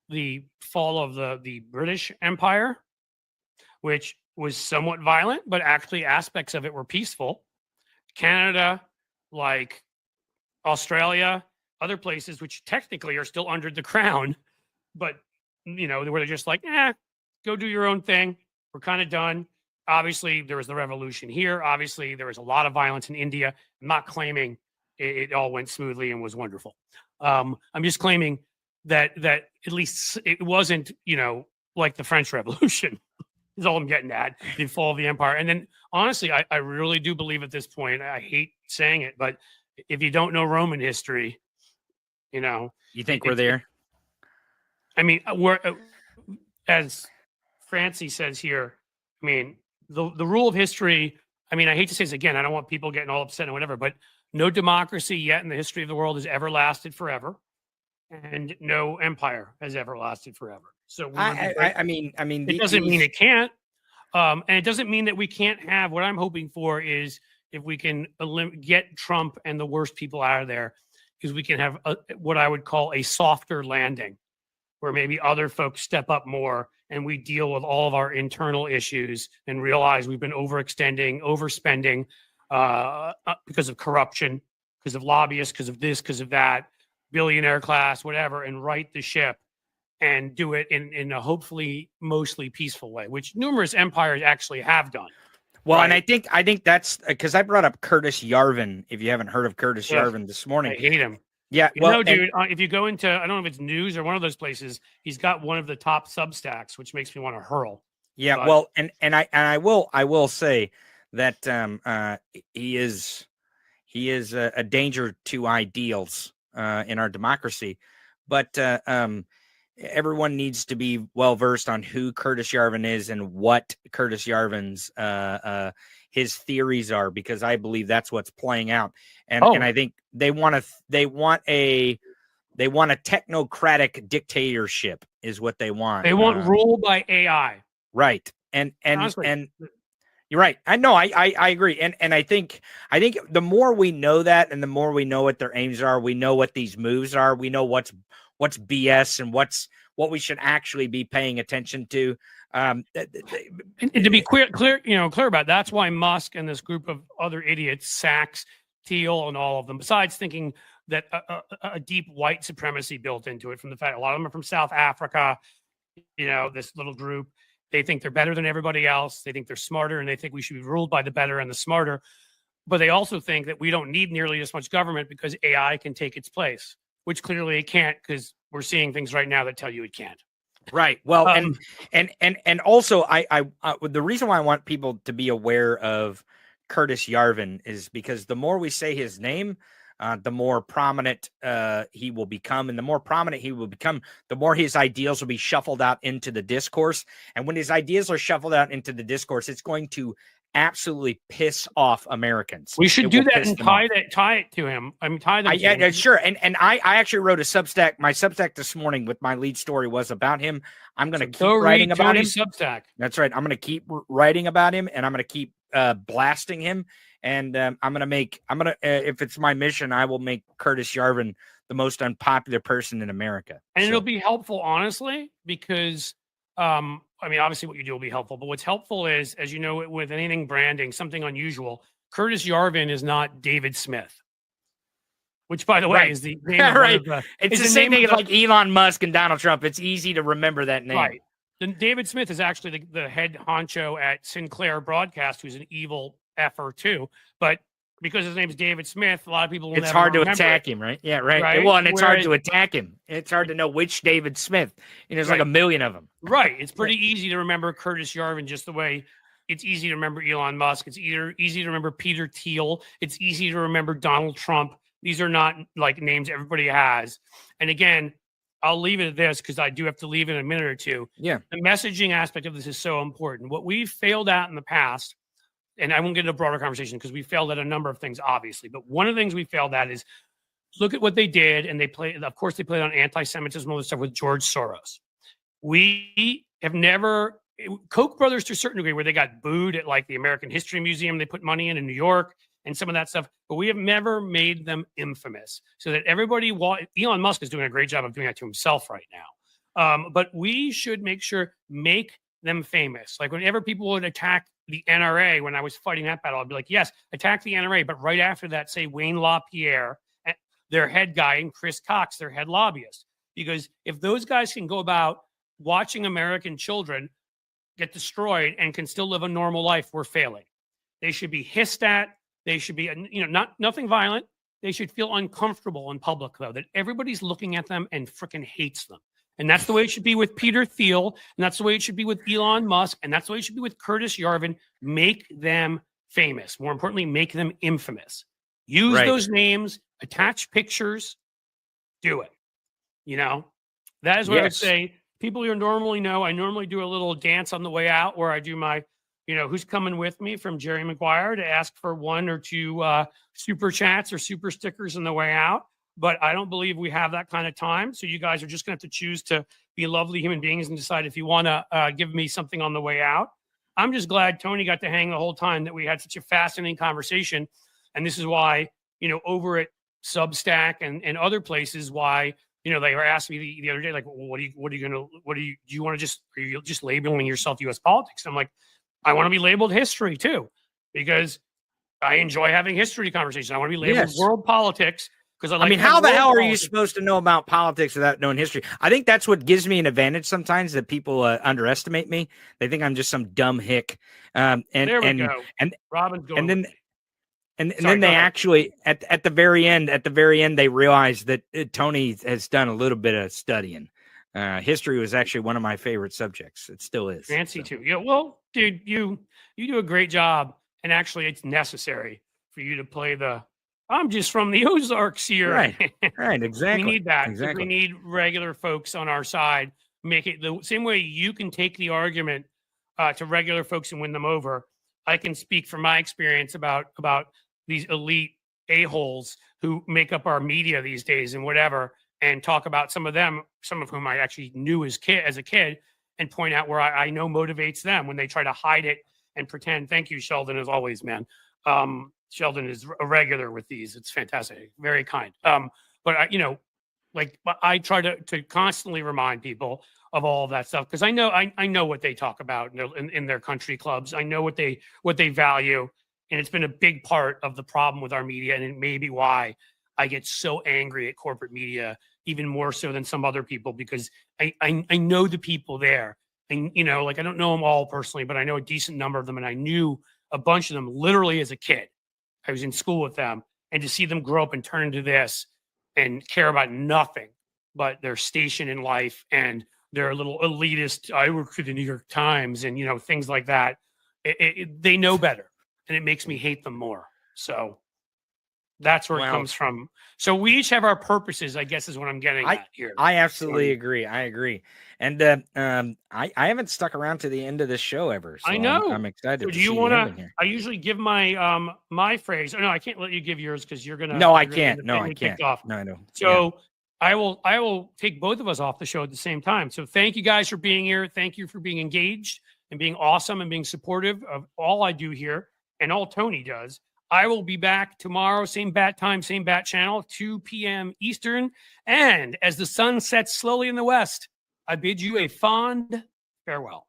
the fall of the British Empire, which was somewhat violent, but actually aspects of it were peaceful. Canada, like Australia, other places which technically are still under the crown, but where they're just like, go do your own thing. We're kind of done. Obviously, there was the revolution here. Obviously, there was a lot of violence in India. I'm not claiming it all went smoothly and was wonderful. I'm just claiming that at least it wasn't, like the French Revolution. Is all I'm getting at, the fall of the empire. And then, honestly, I really do believe at this point, I hate saying it, but if you don't know Roman history, You think we're there? I mean, we're, as Francie says here, I mean, the rule of history, I mean, I hate to say this again, I don't want people getting all upset and whatever, but no democracy yet in the history of the world has ever lasted forever. And no empire has ever lasted forever. So I mean, it doesn't mean it can't. And it doesn't mean that we can't have, what I'm hoping for is if we can get Trump and the worst people out of there, because we can have what I would call a softer landing, where maybe other folks step up more and we deal with all of our internal issues and realize we've been overextending, overspending because of corruption, because of lobbyists, because of this, because of that, billionaire class, whatever, and right the ship and do it in a hopefully mostly peaceful way, which numerous empires actually have done. Well, right? And I think that's because I brought up Curtis Yarvin. If you haven't heard of Curtis Yarvin this morning, I hate him. Yeah, dude, if you go into, I don't know if it's news or one of those places, he's got one of the top Substacks, which makes me want to hurl. Yeah, but, well, and I will say that he is a danger to ideals in our democracy, but everyone needs to be well versed on who Curtis Yarvin is and what Curtis Yarvin's his theories are, because I believe that's what's playing out. And I think they want a technocratic dictatorship is what they want. They want rule by AI. Right. And you're right. I know. I agree. And I think the more we know that, and the more we know what their aims are, we know what these moves are. We know what's BS and what we should actually be paying attention to. And to be clear about it, that's why Musk and this group of other idiots, Sachs, Thiel, and all of them, besides thinking that a deep white supremacy built into it from the fact a lot of them are from South Africa, this little group, they think they're better than everybody else. They think they're smarter, and they think we should be ruled by the better and the smarter. But they also think that we don't need nearly as much government because AI can take its place, which clearly it can't, because we're seeing things right now that tell you it can't. Right. Well, and also I the reason why I want people to be aware of Curtis Yarvin is because the more we say his name, the more prominent he will become. And the more prominent he will become, the more his ideals will be shuffled out into the discourse. And when his ideas are shuffled out into the discourse, it's going to absolutely piss off Americans. We should do that and tie it to him. I mean, tie them. Yeah, sure. And I actually wrote a Substack. My Substack this morning with my lead story was about him. I'm going to keep writing about him. Substack. That's right. I'm going to keep writing about him, and I'm going to keep blasting him. And if it's my mission, I will make Curtis Yarvin the most unpopular person in America. And it'll be helpful, honestly, because I mean, obviously what you do will be helpful, but what's helpful is, as you know, with anything branding, something unusual, Curtis Yarvin is not David Smith. which, by the way, is the name of right. one of the, it's the same thing as like Elon Musk and Donald Trump. It's easy to remember that name. Right. Then David Smith is actually the head honcho at Sinclair Broadcast, who's an evil effer too. But because his name is David Smith, a lot of people will it's never hard to remember attack it. him, right? Yeah, right. Right? Well, and it's hard Whereas- to attack him. It's hard to know which David Smith. There's Right. like a million of them. Right. It's pretty easy to remember Curtis Yarvin, just the way it's easy to remember Elon Musk. It's easy to remember Peter Thiel. It's easy to remember Donald Trump. These are not like names everybody has. And again, I'll leave it at this because I do have to leave in a minute or two. Yeah. The messaging aspect of this is so important. What we've failed at in the past, and I won't get into a broader conversation because we failed at a number of things, obviously. But one of the things we failed at is look at what they did. And they played, of course, they played on anti-Semitism, all this stuff with George Soros. We have never, Koch brothers to a certain degree, where they got booed at like the American History Museum, they put money in New York and some of that stuff, but we have never made them infamous so that everybody, Elon Musk is doing a great job of doing that to himself right now. But we should make them famous. Like whenever people would attack the NRA, when I was fighting that battle, I'd be like, yes, attack the NRA. But right after that, say Wayne LaPierre, their head guy, and Chris Cox, their head lobbyist. Because if those guys can go about watching American children get destroyed and can still live a normal life, we're failing. They should be hissed at. They should be, nothing violent. They should feel uncomfortable in public, though, that everybody's looking at them and freaking hates them. And that's the way it should be with Peter Thiel. And that's the way it should be with Elon Musk. And that's the way it should be with Curtis Yarvin. Make them famous. More importantly, make them infamous. Use those names, attach pictures, do it. That is what I would say. People who normally know, I normally do a little dance on the way out where I do my, who's coming with me from Jerry Maguire to ask for one or two super chats or super stickers on the way out. But I don't believe we have that kind of time. So you guys are just going to have to choose to be lovely human beings and decide if you want to give me something on the way out. I'm just glad Tony got to hang the whole time, that we had such a fascinating conversation. And this is why, over at Substack and other places, why, they were asking me the other day, like, well, are you just labeling yourself U.S. politics? I'm like, I want to be labeled history too, because I enjoy having history conversations. I want to be labeled world politics. How the hell are you supposed to know about politics without knowing history? I think that's what gives me an advantage sometimes, that people underestimate me. They think I'm just some dumb hick. There we go. And Robin's going. And then they actually at the very end, they realize that Tony has done a little bit of studying. History was actually one of my favorite subjects. It still is. Fancy too. Yeah. Well, dude, you do a great job, and actually, it's necessary for you to play I'm just from the Ozarks here. Right, exactly. We need that. Exactly. We need regular folks on our side. Make it the same way you can take the argument to regular folks and win them over. I can speak from my experience about these elite a-holes who make up our media these days and whatever, and talk about some of whom I actually knew as a kid, and point out where I know motivates them when they try to hide it and pretend. Thank you, Sheldon, as always, man. Sheldon is a regular with these. It's fantastic. Very kind. But I try to constantly remind people of all of that stuff, because I know what they talk about in their country clubs. I know what they value, and it's been a big part of the problem with our media, and it may be why I get so angry at corporate media, even more so than some other people, because I know the people there, and I don't know them all personally, but I know a decent number of them, and I knew a bunch of them literally as a kid. I was in school with them, and to see them grow up and turn into this and care about nothing but their station in life and their little elitist, I work for the New York Times and, things like that. They know better, and it makes me hate them more. So that's where it comes from. So we each have our purposes, I guess, is what I'm getting at here. I absolutely agree. I agree. And I haven't stuck around to the end of this show ever. So I know. I'm excited. So do you want to? I usually give my my phrase. Oh, no, I can't let you give yours because you're gonna. No, I can't. No, I can't. Off. No, I know. So I will take both of us off the show at the same time. So thank you guys for being here. Thank you for being engaged and being awesome and being supportive of all I do here and all Tony does. I will be back tomorrow, same bat time, same bat channel, 2 p.m. Eastern. And as the sun sets slowly in the west, I bid you a fond farewell.